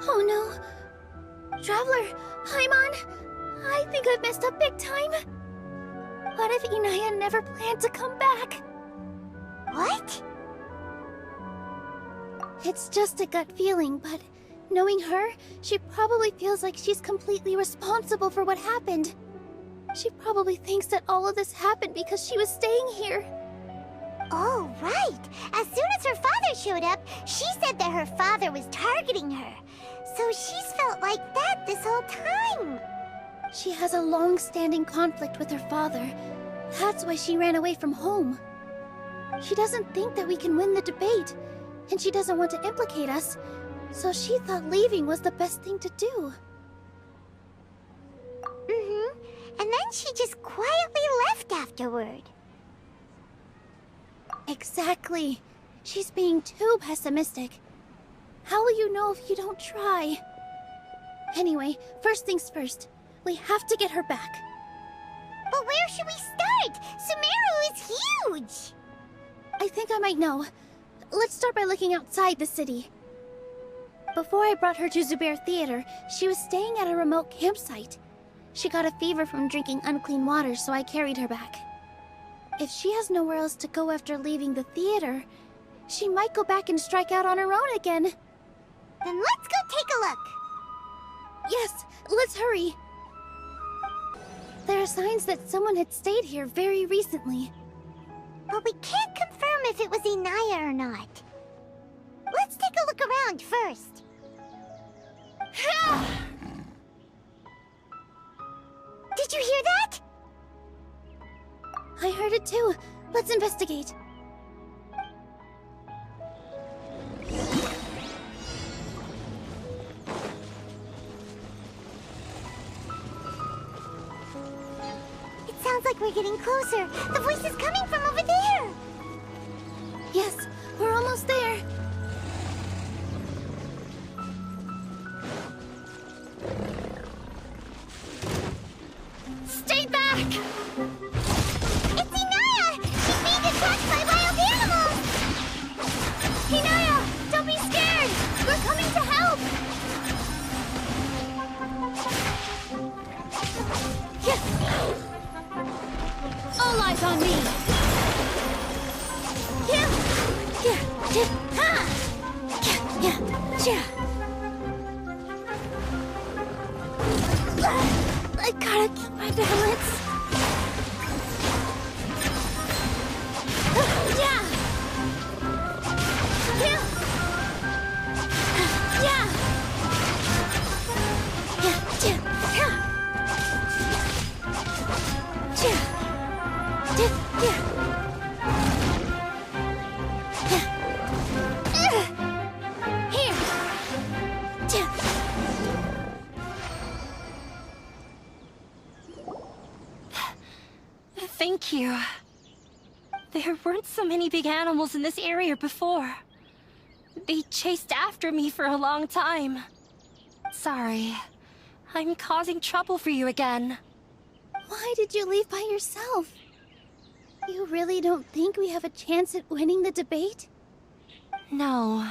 Oh no. Traveler, Paimon, I think I've messed up big time. What if Inaya never planned to come back? What? It's just a gut feeling, but knowing her, she probably feels like she's completely responsible for what happened. She probably thinks that all of this happened because she was staying here. Oh, right. As soon as her father showed up, she said that her father was targeting her. So she's felt like that this whole time. She has a long-standing conflict with her father. That's why she ran away from home. She doesn't think that we can win the debate, and she doesn't want to implicate us, so she thought leaving was the best thing to do. And then she just quietly left afterward. Exactly. She's being too pessimistic. How will you know if you don't try? Anyway, first things first. We have to get her back. But where should we start? Sumeru is huge! I think I might know. Let's start by looking outside the city. Before I brought her to Zubair Theater, she was staying at a remote campsite. She got a fever from drinking unclean water, so I carried her back. If she has nowhere else to go after leaving the theater, she might go back and strike out on her own again. Then let's go take a look. Yes, let's hurry. There are signs that someone had stayed here very recently. But we can't confirm if it was Inaya or not. Let's take a look around first. Did you hear that? I heard it too. Let's investigate. We're getting closer. The voice is coming from over there. Yes, we're almost there. Stay back! It's Inaya! She's being attacked by wild animals! Hinaya, don't be scared! We're coming to help! All eyes on me! I gotta keep my balance. Thank you. There weren't so many big animals in this area before. They chased after me for a long time. Sorry. I'm causing trouble for you again. Why did you leave by yourself? You really don't think we have a chance at winning the debate? No.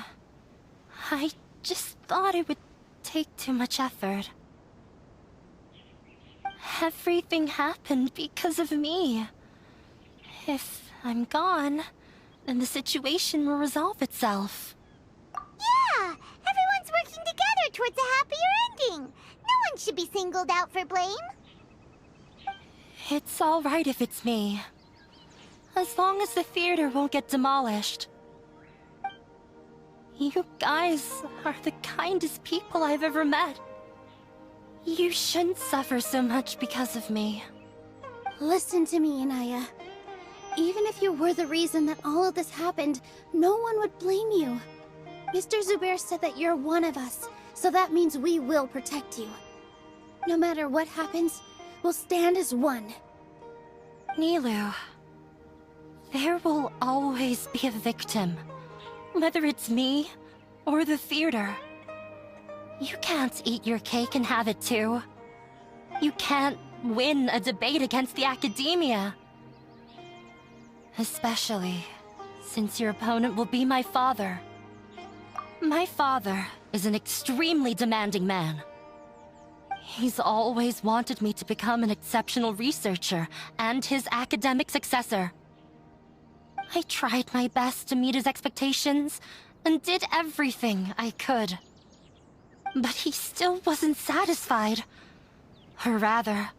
I just thought it would take too much effort. Everything happened because of me. If I'm gone, then the situation will resolve itself. Yeah! Everyone's working together towards a happier ending. No one should be singled out for blame. It's all right if it's me. As long as the theater won't get demolished. You guys are the kindest people I've ever met. You shouldn't suffer so much because of me. Listen to me, Inaya. Even if you were the reason that all of this happened, no one would blame you. Mr. Zubair said that you're one of us, so that means we will protect you. No matter what happens, we'll stand as one. Nilou, there will always be a victim. Whether it's me or the theater. You can't eat your cake and have it too. You can't win a debate against the academia. Especially since your opponent will be my father. My father is an extremely demanding man. He's always wanted me to become an exceptional researcher and his academic successor. I tried my best to meet his expectations and did everything I could. But he still wasn't satisfied. Or rather,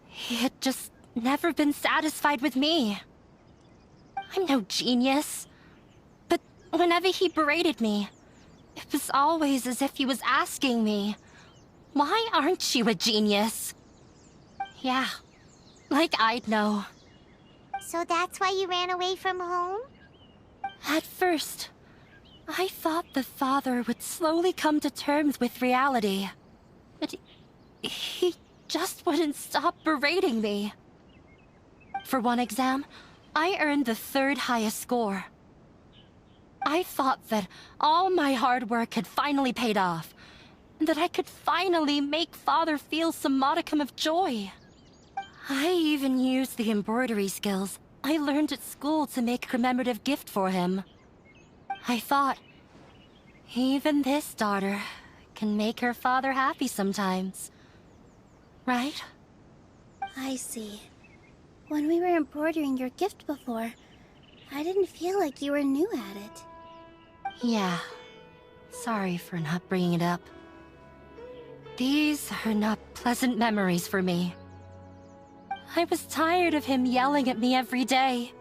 he had just never been satisfied with me. I'm no genius. But whenever he berated me, it was always as if he was asking me, "Why aren't you a genius?" Yeah, like I'd know. So that's why you ran away from home? At first, I thought the father would slowly come to terms with reality. But he just wouldn't stop berating me. For one exam, I earned the 3rd highest score. I thought that all my hard work had finally paid off, and that I could finally make Father feel some modicum of joy. I even used the embroidery skills I learned at school to make a commemorative gift for him. I thought, even this daughter can make her father happy sometimes. Right? I see. When we were embroidering your gift before, I didn't feel like you were new at it. Yeah. Sorry for not bringing it up. These are not pleasant memories for me. I was tired of him yelling at me every day.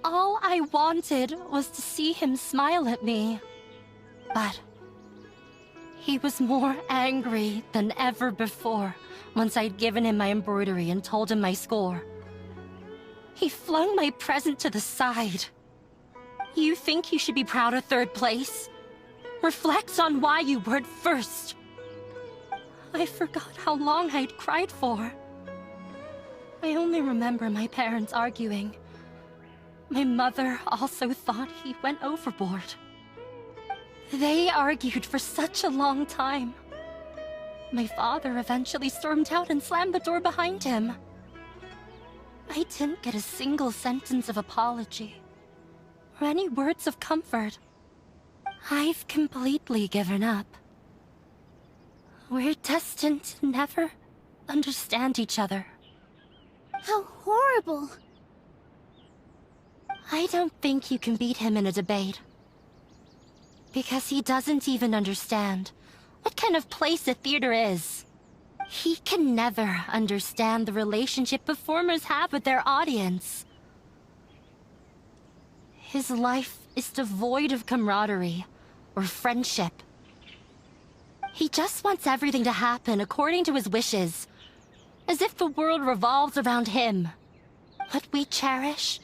All I wanted was to see him smile at me. But he was more angry than ever before once I'd given him my embroidery and told him my score. He flung my present to the side. You think you should be proud of 3rd place? Reflect on why you weren't 1st. I forgot how long I'd cried for. I only remember my parents arguing. My mother also thought he went overboard. They argued for such a long time. My father eventually stormed out and slammed the door behind him. I didn't get a single sentence of apology or any words of comfort. I've completely given up. We're destined to never understand each other. How horrible! I don't think you can beat him in a debate. Because he doesn't even understand what kind of place a theater is. He can never understand the relationship performers have with their audience. His life is devoid of camaraderie or friendship. He just wants everything to happen according to his wishes, as if the world revolves around him. What we cherish,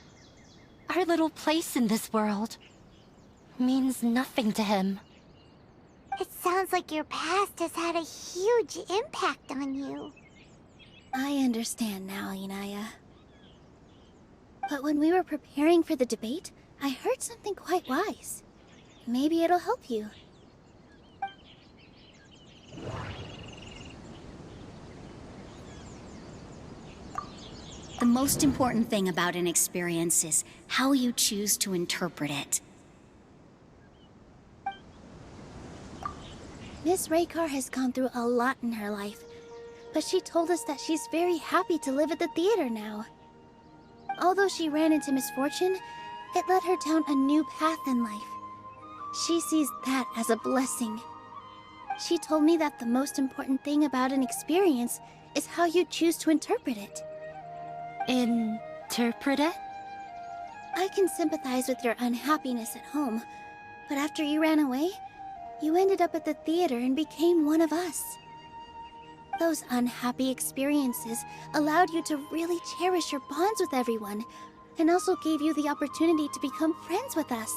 our little place in this world, means nothing to him. It sounds like your past has had a huge impact on you. I understand now, Inaya. But when we were preparing for the debate, I heard something quite wise. Maybe it'll help you. The most important thing about an experience is how you choose to interpret it. Miss Raykar has gone through a lot in her life, but she told us that she's very happy to live at the theater now. Although she ran into misfortune, it led her down a new path in life. She sees that as a blessing. She told me that the most important thing about an experience is how you choose to interpret it. Interpret it? I can sympathize with your unhappiness at home, but after you ran away, you ended up at the theater and became one of us. Those unhappy experiences allowed you to really cherish your bonds with everyone, and also gave you the opportunity to become friends with us.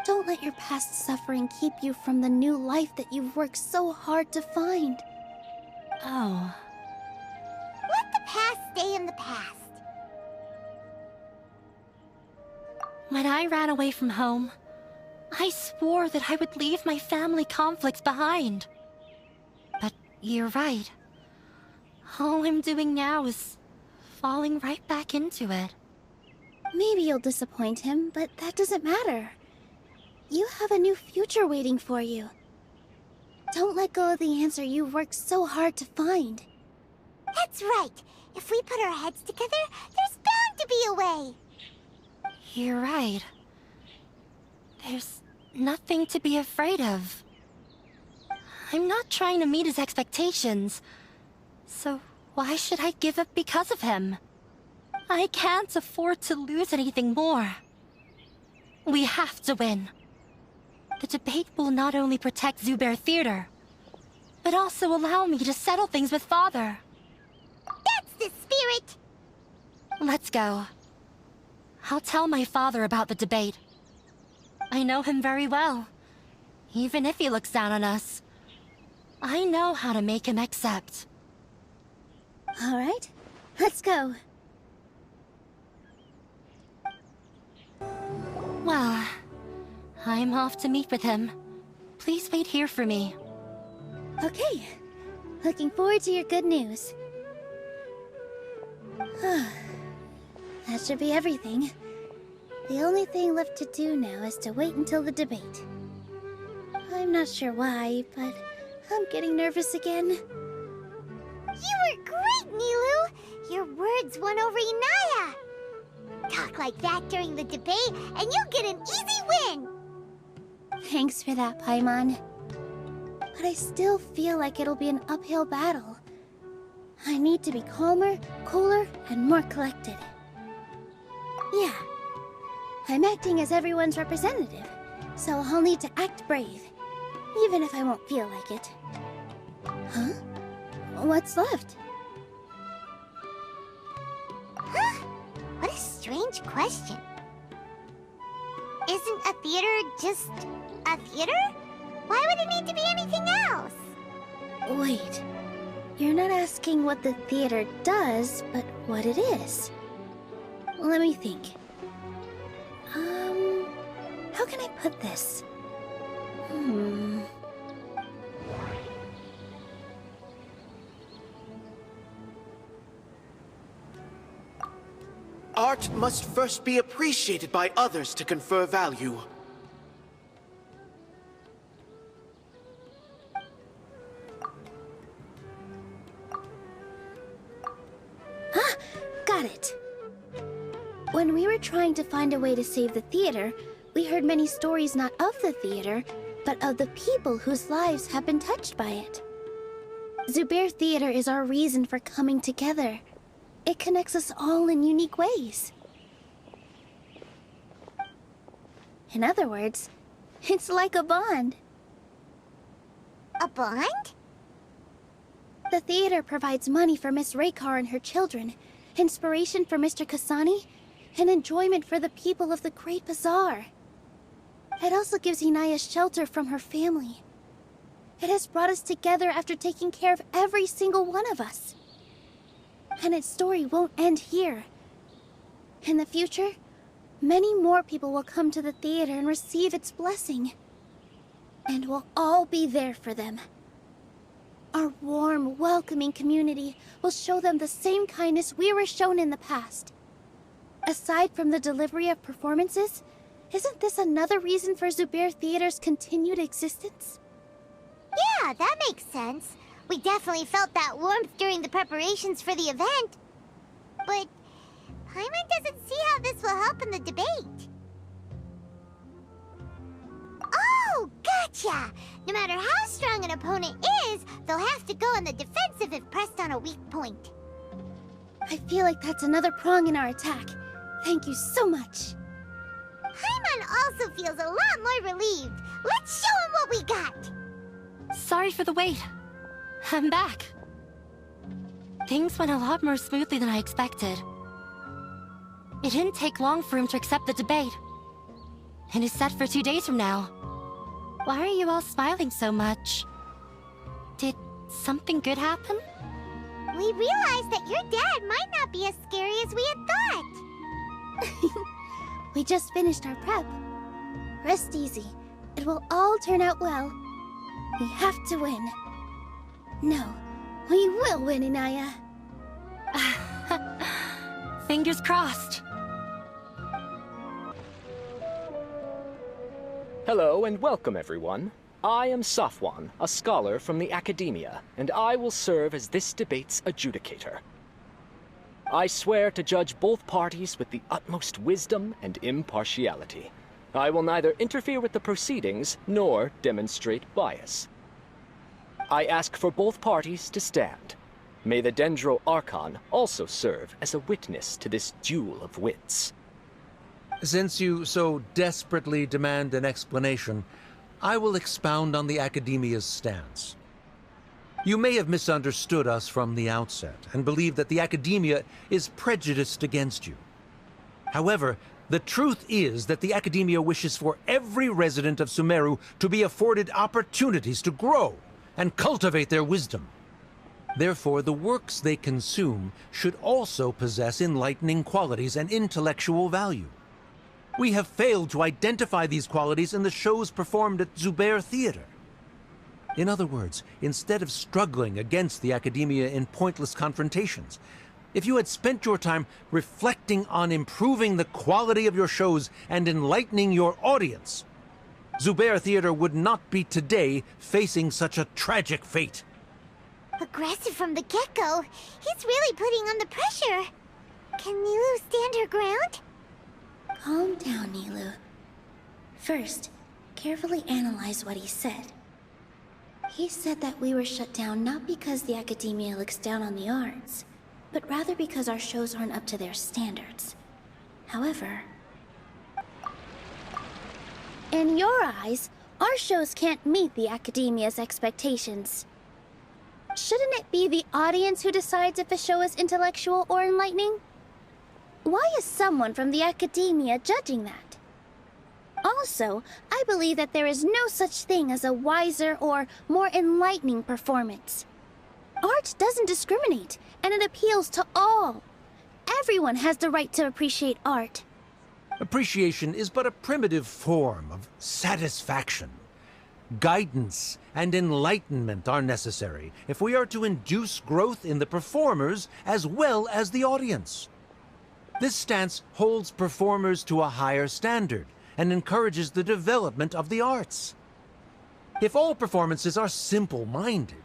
Don't let your past suffering keep you from the new life that you've worked so hard to find. Oh. Let the past stay in the past. When I ran away from home, I swore that I would leave my family conflicts behind. But you're right. All I'm doing now is falling right back into it. Maybe you'll disappoint him, but that doesn't matter. You have a new future waiting for you. Don't let go of the answer you've worked so hard to find. That's right. If we put our heads together, there's bound to be a way. You're right. There's nothing to be afraid of. I'm not trying to meet his expectations, so why should I give up because of him? I can't afford to lose anything more. We have to win. The debate will not only protect Zubair Theater, but also allow me to settle things with Father. That's the spirit! Let's go. I'll tell my father about the debate. I know him very well. Even if he looks down on us, I know how to make him accept. All right, let's go. Well, I'm off to meet with him. Please wait here for me. Okay. Looking forward to your good news. That should be everything. The only thing left to do now is to wait until the debate. I'm not sure why, but I'm getting nervous again. You were great, Nilou! Your words won over Inaya! Talk like that during the debate, and you'll get an easy win! Thanks for that, Paimon. But I still feel like it'll be an uphill battle. I need to be calmer, cooler, and more collected. Yeah. I'm acting as everyone's representative, so I'll need to act brave, even if I won't feel like it. Huh? What's left? Huh? What a strange question. Isn't a theater just a theater? Why would it need to be anything else? Wait. You're not asking what the theater does, but what it is. Let me think. How can I put this? Art must first be appreciated by others to confer value. Ah, got it. When we were trying to find a way to save the theater, we heard many stories not of the theater, but of the people whose lives have been touched by it. Zubair Theater is our reason for coming together. It connects us all in unique ways. In other words, it's like a bond. A bond? The theater provides money for Miss Raykar and her children, inspiration for Mr. Kasani, and enjoyment for the people of the Great Bazaar. It also gives Inaya shelter from her family. It has brought us together after taking care of every single one of us. And its story won't end here. In the future, many more people will come to the theater and receive its blessing. And we'll all be there for them. Our warm, welcoming community will show them the same kindness we were shown in the past. Aside from the delivery of performances, isn't this another reason for Zubair Theater's continued existence? Yeah, that makes sense. We definitely felt that warmth during the preparations for the event. But Paimon doesn't see how this will help in the debate. Oh, gotcha! No matter how strong an opponent is, they'll have to go on the defensive if pressed on a weak point. I feel like that's another prong in our attack. Thank you so much. Paimon also feels a lot more relieved. Let's show him what we got! Sorry for the wait. I'm back. Things went a lot more smoothly than I expected. It didn't take long for him to accept the debate. And it's set for 2 days from now. Why are you all smiling so much? Did something good happen? We realized that your dad might not be as scary as we had thought. We just finished our prep. Rest easy. It will all turn out well. We have to win. No, we will win, Inaya. Fingers crossed. Hello and welcome, everyone. I am Safwan, a scholar from the Academia, and I will serve as this debate's adjudicator. I swear to judge both parties with the utmost wisdom and impartiality. I will neither interfere with the proceedings nor demonstrate bias. I ask for both parties to stand. May the Dendro Archon also serve as a witness to this duel of wits. Since you so desperately demand an explanation, I will expound on the Academia's stance. You may have misunderstood us from the outset and believe that the Academia is prejudiced against you. However, the truth is that the Academia wishes for every resident of Sumeru to be afforded opportunities to grow and cultivate their wisdom. Therefore, the works they consume should also possess enlightening qualities and intellectual value. We have failed to identify these qualities in the shows performed at Zubair Theater. In other words, instead of struggling against the Academia in pointless confrontations, if you had spent your time reflecting on improving the quality of your shows and enlightening your audience, Zubair Theater would not be today facing such a tragic fate. Aggressive from the get-go, he's really putting on the pressure. Can Nilou stand her ground? Calm down, Nilou. First, carefully analyze what he said. He said that we were shut down not because the Academia looks down on the arts, but rather because our shows aren't up to their standards. However, in your eyes, our shows can't meet the Academia's expectations. Shouldn't it be the audience who decides if a show is intellectual or enlightening? Why is someone from the Academia judging that? Also, I believe that there is no such thing as a wiser or more enlightening performance. Art doesn't discriminate, and it appeals to all. Everyone has the right to appreciate art. Appreciation is but a primitive form of satisfaction. Guidance and enlightenment are necessary if we are to induce growth in the performers as well as the audience. This stance holds performers to a higher standard and encourages the development of the arts. If all performances are simple-minded,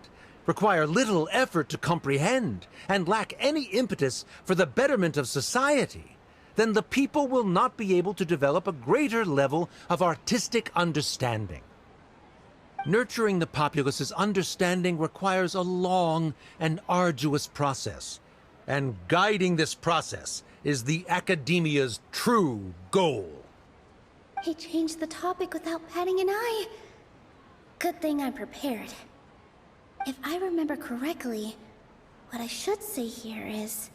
require little effort to comprehend, and lack any impetus for the betterment of society, then the people will not be able to develop a greater level of artistic understanding. Nurturing the populace's understanding requires a long and arduous process, and guiding this process is the Academia's true goal. He changed the topic without batting an eye. Good thing I'm prepared. If I remember correctly, what I should say here is...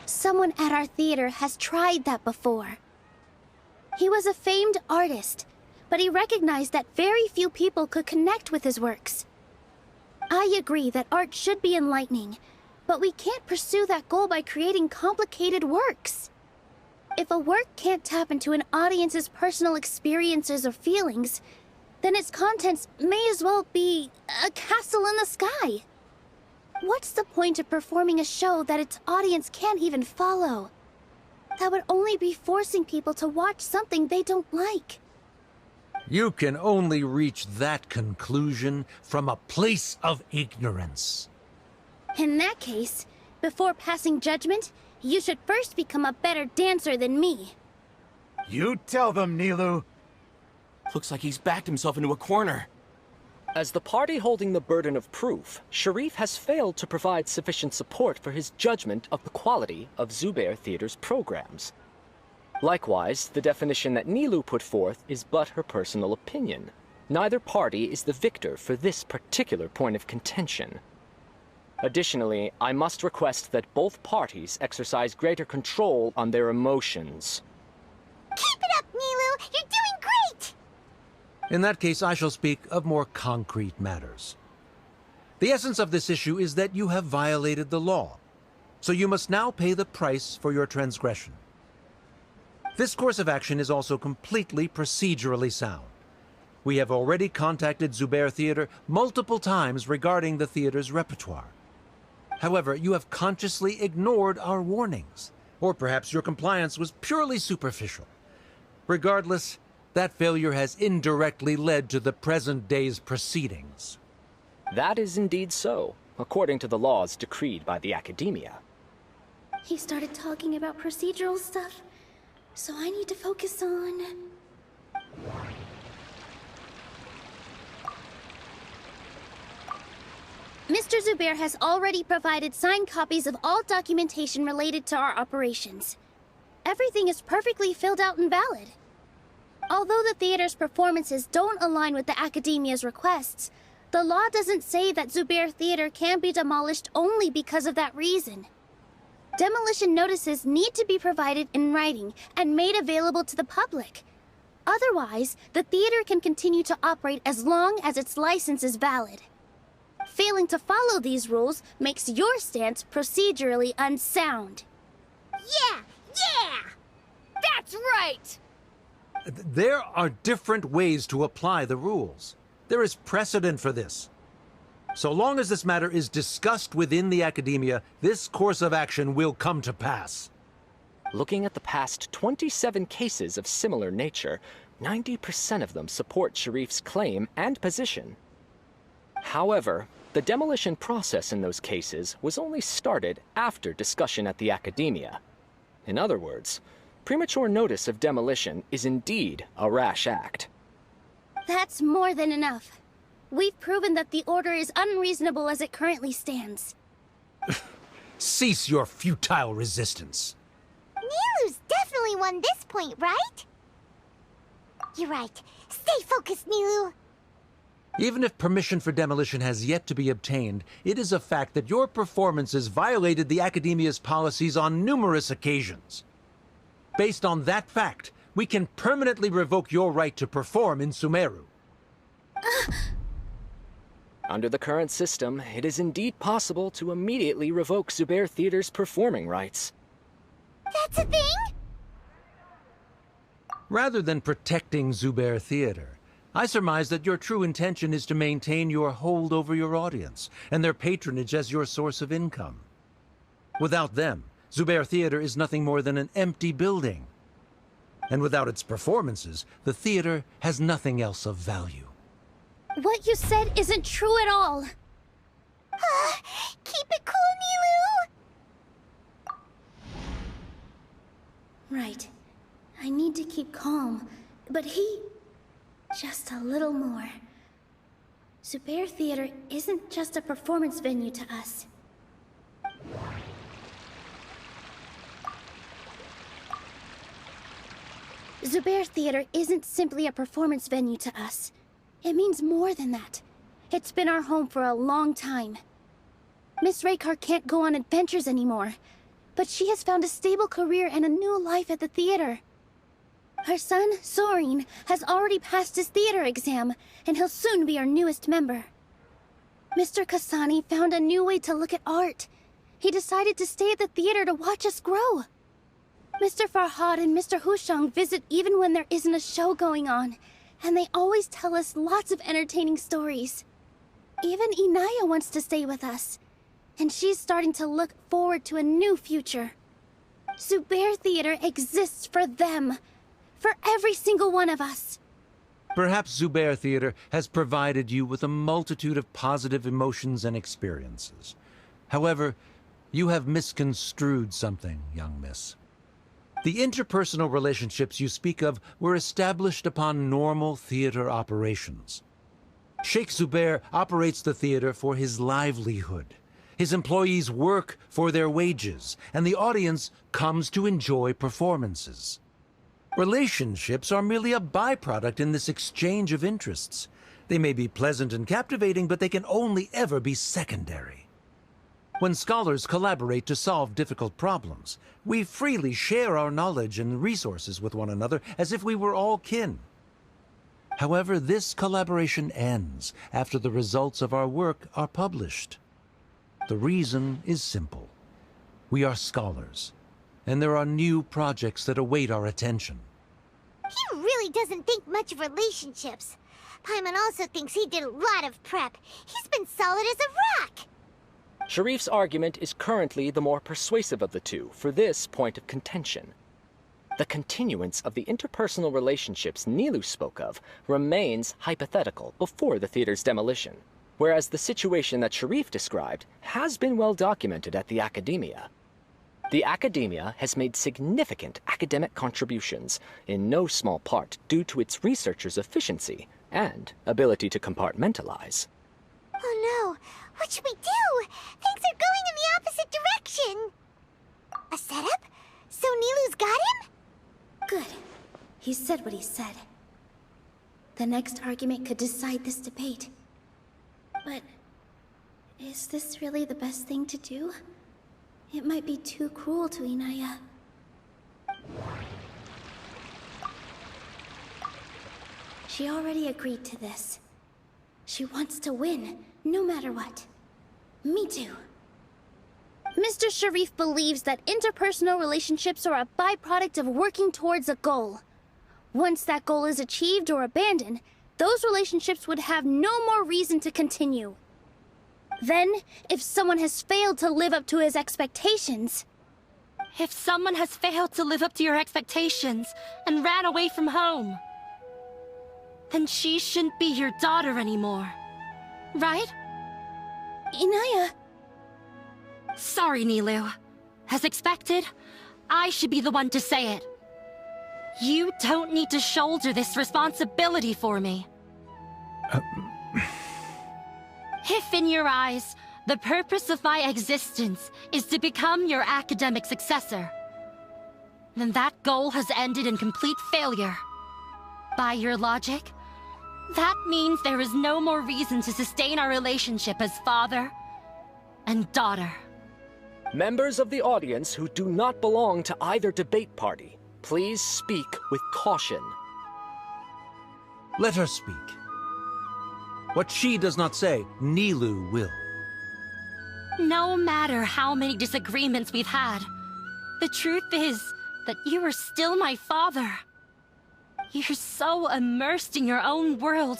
Someone at our theater has tried that before. He was a famed artist, but he recognized that very few people could connect with his works. I agree that art should be enlightening, but we can't pursue that goal by creating complicated works. If a work can't tap into an audience's personal experiences or feelings, then its contents may as well be a castle in the sky. What's the point of performing a show that its audience can't even follow? That would only be forcing people to watch something they don't like. You can only reach that conclusion from a place of ignorance. In that case, before passing judgment, you should first become a better dancer than me. You tell them, Nilou. Looks like he's backed himself into a corner. As the party holding the burden of proof, Sharif has failed to provide sufficient support for his judgment of the quality of Zubair Theater's programs. Likewise, the definition that Nilou put forth is but her personal opinion. Neither party is the victor for this particular point of contention. Additionally, I must request that both parties exercise greater control on their emotions. Keep it up, Nilou! You're doing great! In that case, I shall speak of more concrete matters. The essence of this issue is that you have violated the law, so you must now pay the price for your transgression. This course of action is also completely procedurally sound. We have already contacted Zubair Theater multiple times regarding the theater's repertoire. However, you have consciously ignored our warnings, or perhaps your compliance was purely superficial. Regardless, that failure has indirectly led to the present day's proceedings. That is indeed so, according to the laws decreed by the Academia. He started talking about procedural stuff, so I need to focus on... Mr. Zubair has already provided signed copies of all documentation related to our operations. Everything is perfectly filled out and valid. Although the theater's performances don't align with the Academia's requests, the law doesn't say that Zubair Theater can be demolished only because of that reason. Demolition notices need to be provided in writing and made available to the public. Otherwise, the theater can continue to operate as long as its license is valid. Failing to follow these rules makes your stance procedurally unsound. Yeah! That's right! There are different ways to apply the rules. There is precedent for this. So long as this matter is discussed within the Academia, this course of action will come to pass. Looking at the past 27 cases of similar nature, 90% of them support Sharif's claim and position. However, the demolition process in those cases was only started after discussion at the Academia. In other words, premature notice of demolition is indeed a rash act. That's more than enough. We've proven that the order is unreasonable as it currently stands. Cease your futile resistance. Nilou's definitely won this point, right? You're right. Stay focused, Nilou. Even if permission for demolition has yet to be obtained, it is a fact that your performances violated the Academia's policies on numerous occasions. Based on that fact, we can permanently revoke your right to perform in Sumeru. Under the current system, it is indeed possible to immediately revoke Zubair Theater's performing rights. That's a thing? Rather than protecting Zubair Theater, I surmise that your true intention is to maintain your hold over your audience and their patronage as your source of income. Without them, Zubair Theater is nothing more than an empty building. And without its performances, the theater has nothing else of value. What you said isn't true at all. Keep it cool, Nilou! Right. I need to keep calm, but just a little more. Zubair Theater isn't just a performance venue to us. Zubair Theater isn't simply a performance venue to us. It means more than that. It's been our home for a long time. Miss Raykar can't go on adventures anymore, but she has found a stable career and a new life at the theater. Her son, Soren, has already passed his theater exam, and he'll soon be our newest member. Mr. Kasani found a new way to look at art. He decided to stay at the theater to watch us grow. Mr. Farhad and Mr. Hushang visit even when there isn't a show going on, and they always tell us lots of entertaining stories. Even Inaya wants to stay with us, and she's starting to look forward to a new future. Zubair Theater exists for them, for every single one of us. Perhaps Zubair Theater has provided you with a multitude of positive emotions and experiences. However, you have misconstrued something, young miss. The interpersonal relationships you speak of were established upon normal theater operations. Sheikh Zubair operates the theater for his livelihood. His employees work for their wages, and the audience comes to enjoy performances. Relationships are merely a byproduct in this exchange of interests. They may be pleasant and captivating, but they can only ever be secondary. When scholars collaborate to solve difficult problems, we freely share our knowledge and resources with one another as if we were all kin. However, this collaboration ends after the results of our work are published. The reason is simple. We are scholars, and there are new projects that await our attention. He really doesn't think much of relationships. Paimon also thinks he did a lot of prep. He's been solid as a rock. Sharif's argument is currently the more persuasive of the two for this point of contention. The continuance of the interpersonal relationships Nilou spoke of remains hypothetical before the theater's demolition, whereas the situation that Sharif described has been well documented at the Academia. The Academia has made significant academic contributions, in no small part due to its researchers' efficiency and ability to compartmentalize. Oh no! What should we do? Things are going in the opposite direction! A setup? So Nilou's got him? Good. He said what he said. The next argument could decide this debate. But is this really the best thing to do? It might be too cruel to Inaya. She already agreed to this. She wants to win, no matter what. Me too. Mr. Sharif believes that interpersonal relationships are a byproduct of working towards a goal. Once that goal is achieved or abandoned, those relationships would have no more reason to continue. Then, if someone has failed to live up to his expectations... If someone has failed to live up to your expectations and ran away from home, then she shouldn't be your daughter anymore. Right? Inaya... Sorry, Nilou. As expected, I should be the one to say it. You don't need to shoulder this responsibility for me. If in your eyes, the purpose of my existence is to become your academic successor, then that goal has ended in complete failure. By your logic, that means there is no more reason to sustain our relationship as father and daughter. Members of the audience who do not belong to either debate party, please speak with caution. Let her speak. What she does not say, Nilou will. No matter how many disagreements we've had, the truth is that you are still my father. You're so immersed in your own world,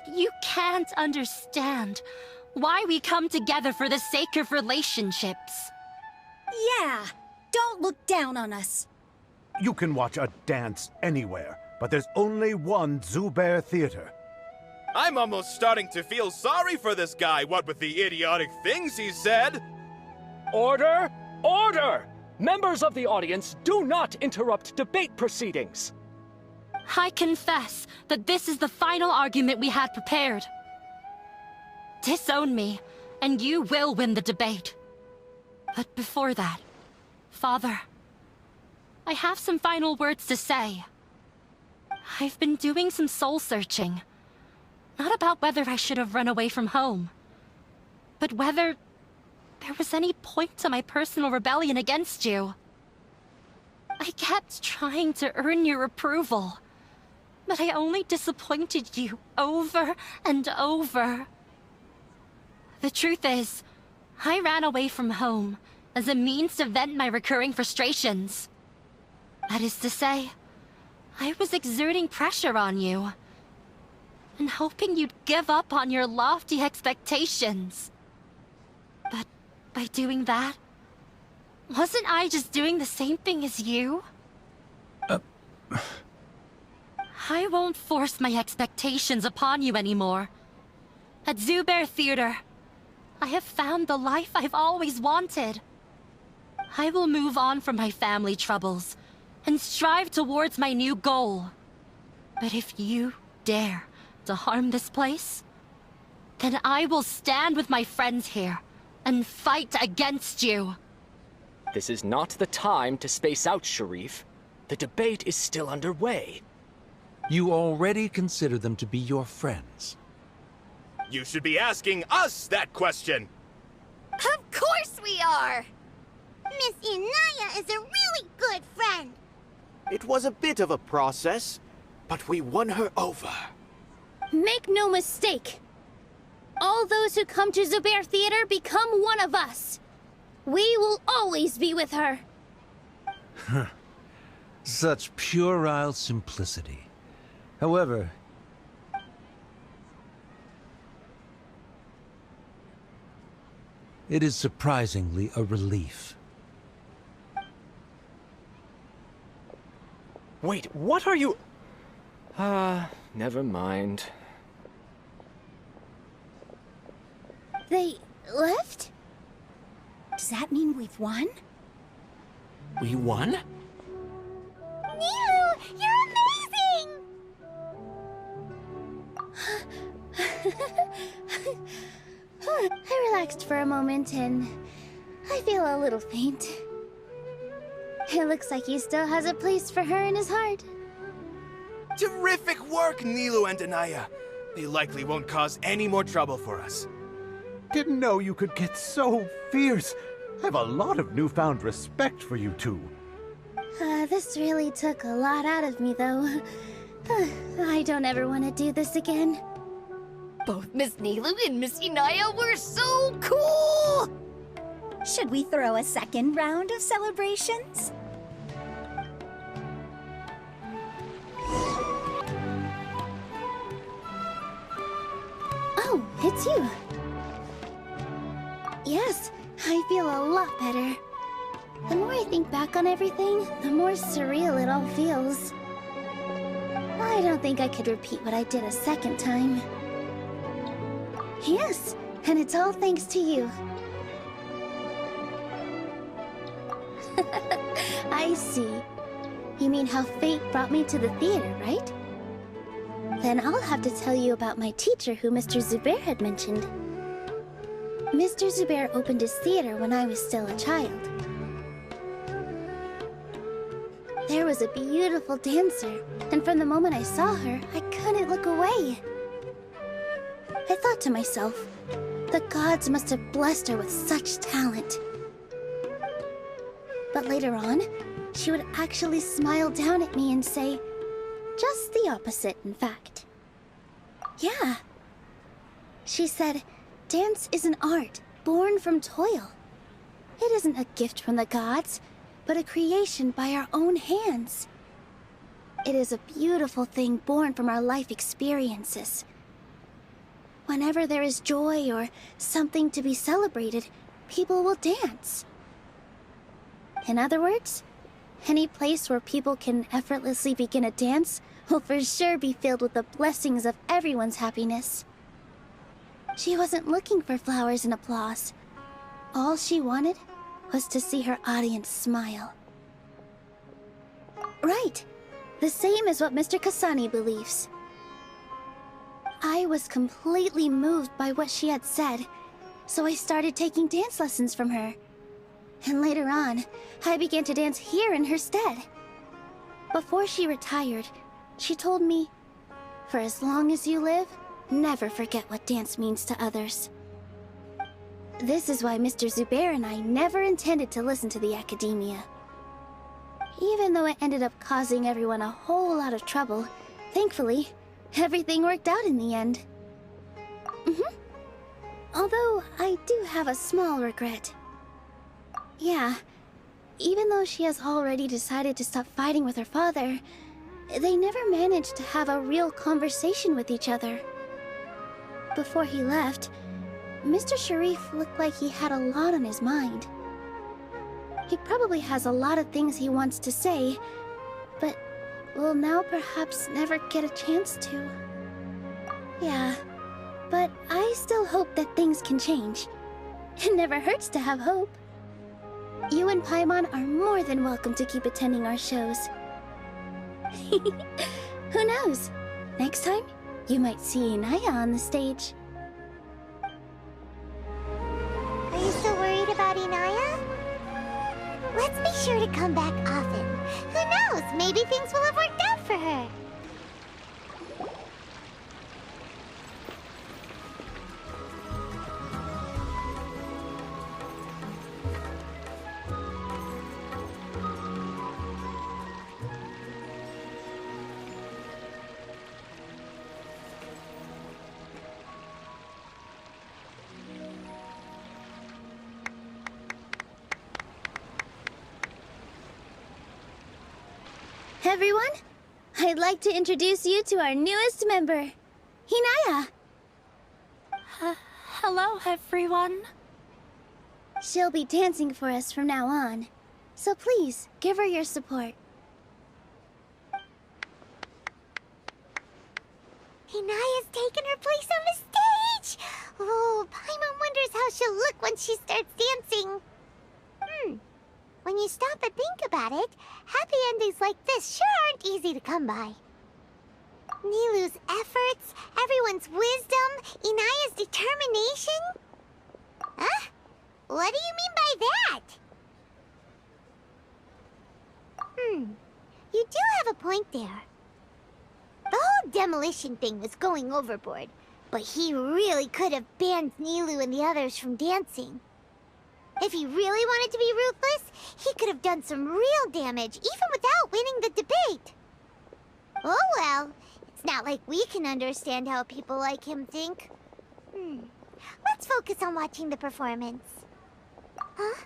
you can't understand why we come together for the sake of relationships. Yeah, don't look down on us. You can watch a dance anywhere, but there's only one Zubair Theater. I'm almost starting to feel sorry for this guy, what with the idiotic things he said. Order! Order! Members of the audience, do not interrupt debate proceedings. I confess that this is the final argument we had prepared. Disown me, and you will win the debate. But before that, Father, I have some final words to say. I've been doing some soul-searching. Not about whether I should have run away from home, but whether there was any point to my personal rebellion against you. I kept trying to earn your approval, but I only disappointed you over and over. The truth is, I ran away from home as a means to vent my recurring frustrations. That is to say, I was exerting pressure on you, and hoping you'd give up on your lofty expectations. But by doing that, wasn't I just doing the same thing as you? I won't force my expectations upon you anymore. At Zubair Theater, I have found the life I've always wanted. I will move on from my family troubles and strive towards my new goal. But if you dare to harm this place, then I will stand with my friends here and fight against you. This is not the time to space out, Sharif. The debate is still underway. You already consider them to be your friends. You should be asking us that question. Of course we are! Miss Inaya is a really good friend. It was a bit of a process, but we won her over. Make no mistake. All those who come to Zubair Theater become one of us. We will always be with her. Such puerile simplicity. However, it is surprisingly a relief. Wait, what are you... never mind. They left? Does that mean we've won? We won? Nilou, you're amazing! I relaxed for a moment and I feel a little faint. It looks like he still has a place for her in his heart. Terrific work, Nilou and Anaya. They likely won't cause any more trouble for us. Didn't know you could get so fierce. I have a lot of newfound respect for you two. This really took a lot out of me, though. I don't ever want to do this again. Both Miss Nilou and Miss Inaya were so cool! Should we throw a second round of celebrations? Oh, it's you. Yes, I feel a lot better. The more I think back on everything, the more surreal it all feels. I don't think I could repeat what I did a second time. Yes, and it's all thanks to you. I see. You mean how fate brought me to the theater, right? Then I'll have to tell you about my teacher who Mr. Zubair had mentioned. Mr. Zubair opened his theater when I was still a child. There was a beautiful dancer, and from the moment I saw her, I couldn't look away. I thought to myself, the gods must have blessed her with such talent. But later on, she would actually smile down at me and say, just the opposite, in fact. Yeah, She said, dance is an art born from toil. It isn't a gift from the gods, but a creation by our own hands. It is a beautiful thing born from our life experiences. Whenever there is joy or something to be celebrated, people will dance. In other words, any place where people can effortlessly begin a dance will for sure be filled with the blessings of everyone's happiness. She wasn't looking for flowers and applause. All she wanted was to see her audience smile. Right. The same as what Mr. Kasani believes. I was completely moved by what she had said, so I started taking dance lessons from her. And later on, I began to dance here in her stead. Before she retired, she told me, "For as long as you live, never forget what dance means to others." This is why Mr. Zubair and I never intended to listen to the academia. Even though it ended up causing everyone a whole lot of trouble, thankfully, everything worked out in the end. Although, I do have a small regret. Yeah, even though she has already decided to stop fighting with her father, they never managed to have a real conversation with each other. Before he left, Mr. Sharif looked like he had a lot on his mind. He probably has a lot of things he wants to say, but will now perhaps never get a chance to. Yeah, but I still hope that things can change. It never hurts to have hope. You and Paimon are more than welcome to keep attending our shows. Who knows? Next time, you might see Inaya on the stage. Are you still worried about Inaya? Let's be sure to come back often. Who knows? Maybe things will have worked out for her. Everyone, I'd like to introduce you to our newest member, Inaya. Hello, everyone. She'll be dancing for us from now on, so please give her your support. Inaya's taken her place on the stage! Oh, Paimon wonders how she'll look when she starts dancing. When you stop and think about it, happy endings like this sure aren't easy to come by. Nilou's efforts, everyone's wisdom, Inaya's determination? Huh? What do you mean by that? You do have a point there. The whole demolition thing was going overboard, but he really could have banned Nilou and the others from dancing. If he really wanted to be ruthless, he could have done some real damage, even without winning the debate. Oh well, it's not like we can understand how people like him think. Let's focus on watching the performance. Huh?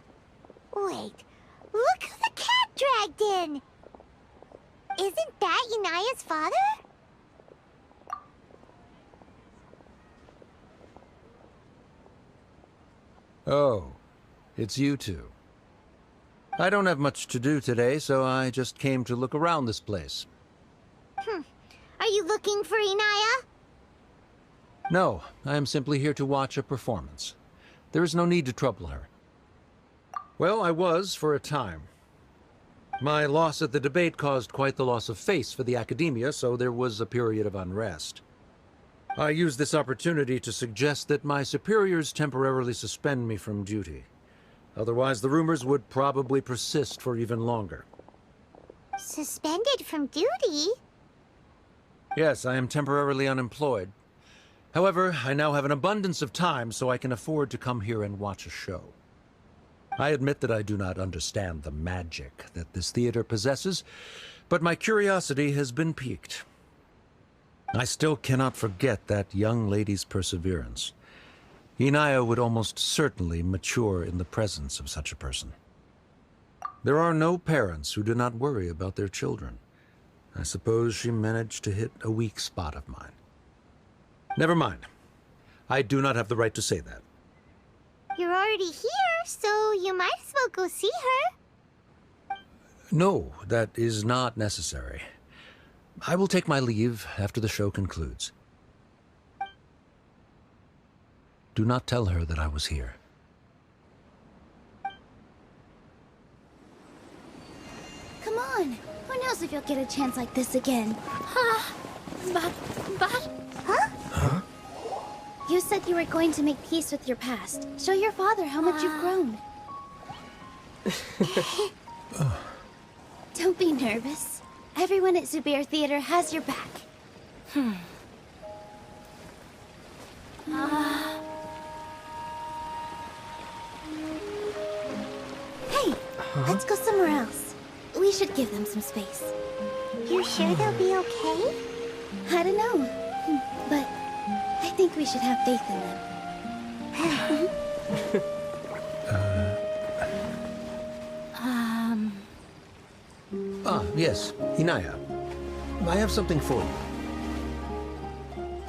Wait, look who the cat dragged in! Isn't that Inaya's father? Oh, it's you two. I don't have much to do today, so I just came to look around this place. Are you looking for Inaya? No, I am simply here to watch a performance. There is no need to trouble her. Well, I was for a time. My loss at the debate caused quite the loss of face for the academia, so there was a period of unrest. I used this opportunity to suggest that my superiors temporarily suspend me from duty. Otherwise, the rumors would probably persist for even longer. Suspended from duty? Yes, I am temporarily unemployed. However, I now have an abundance of time, so I can afford to come here and watch a show. I admit that I do not understand the magic that this theater possesses, but my curiosity has been piqued. I still cannot forget that young lady's perseverance. Inaya would almost certainly mature in the presence of such a person. There are no parents who do not worry about their children. I suppose she managed to hit a weak spot of mine. Never mind. I do not have the right to say that. You're already here, so you might as well go see her. No, that is not necessary. I will take my leave after the show concludes. Do not tell her that I was here. Come on. Who knows if you'll get a chance like this again? But... Huh? You said you were going to make peace with your past. Show your father how much you've grown. Don't be nervous. Everyone at Zubair Theater has your back. Hey, let's go somewhere else. We should give them some space. You sure they'll be okay? I don't know, but I think we should have faith in them. Yes, Inaya. I have something for you.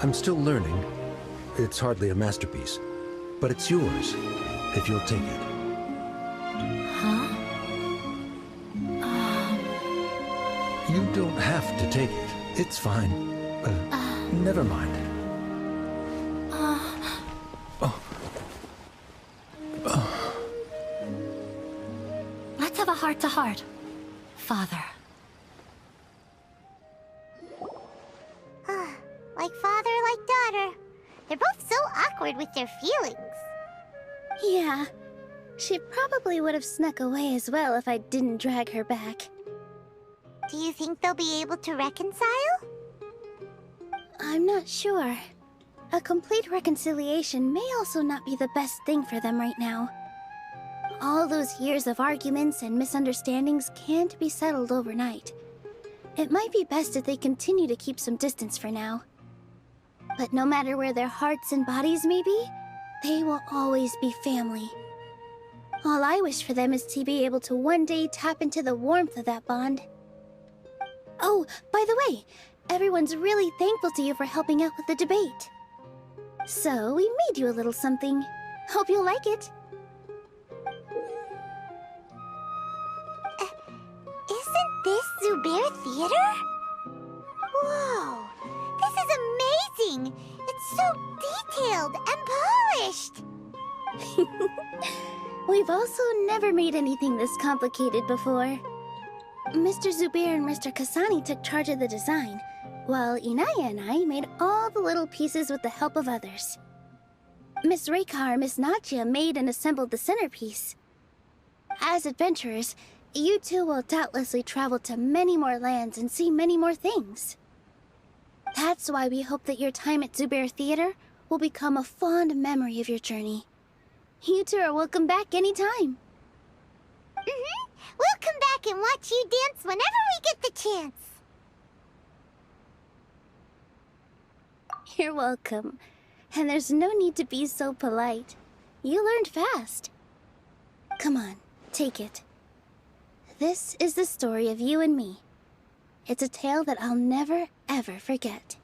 I'm still learning. It's hardly a masterpiece, but it's yours, if you'll take it. Huh? You don't have to take it. It's fine. Never mind. Let's have a heart-to-heart, Father. Like father, like daughter. They're both so awkward with their feelings. Yeah. She probably would have snuck away as well if I didn't drag her back. Do you think they'll be able to reconcile? I'm not sure. A complete reconciliation may also not be the best thing for them right now. All those years of arguments and misunderstandings can't be settled overnight. It might be best if they continue to keep some distance for now. But no matter where their hearts and bodies may be, they will always be family. All I wish for them is to be able to one day tap into the warmth of that bond. Oh, by the way, everyone's really thankful to you for helping out with the debate. So, we made you a little something. Hope you'll like it. Isn't this Zubair Theater? Whoa! This is amazing! It's so detailed and polished! We've also never made anything this complicated before. Mr. Zubair and Mr. Kasani took charge of the design, while Inaya and I made all the little pieces with the help of others. Miss Raykar and Miss Nadia made and assembled the centerpiece. As adventurers, you two will doubtlessly travel to many more lands and see many more things. That's why we hope that your time at Zubair Theater will become a fond memory of your journey. You two are welcome back anytime. We'll come back and watch you dance whenever we get the chance. You're welcome. And there's no need to be so polite. You learned fast. Come on, take it. This is the story of you and me. It's a tale that I'll never, ever forget.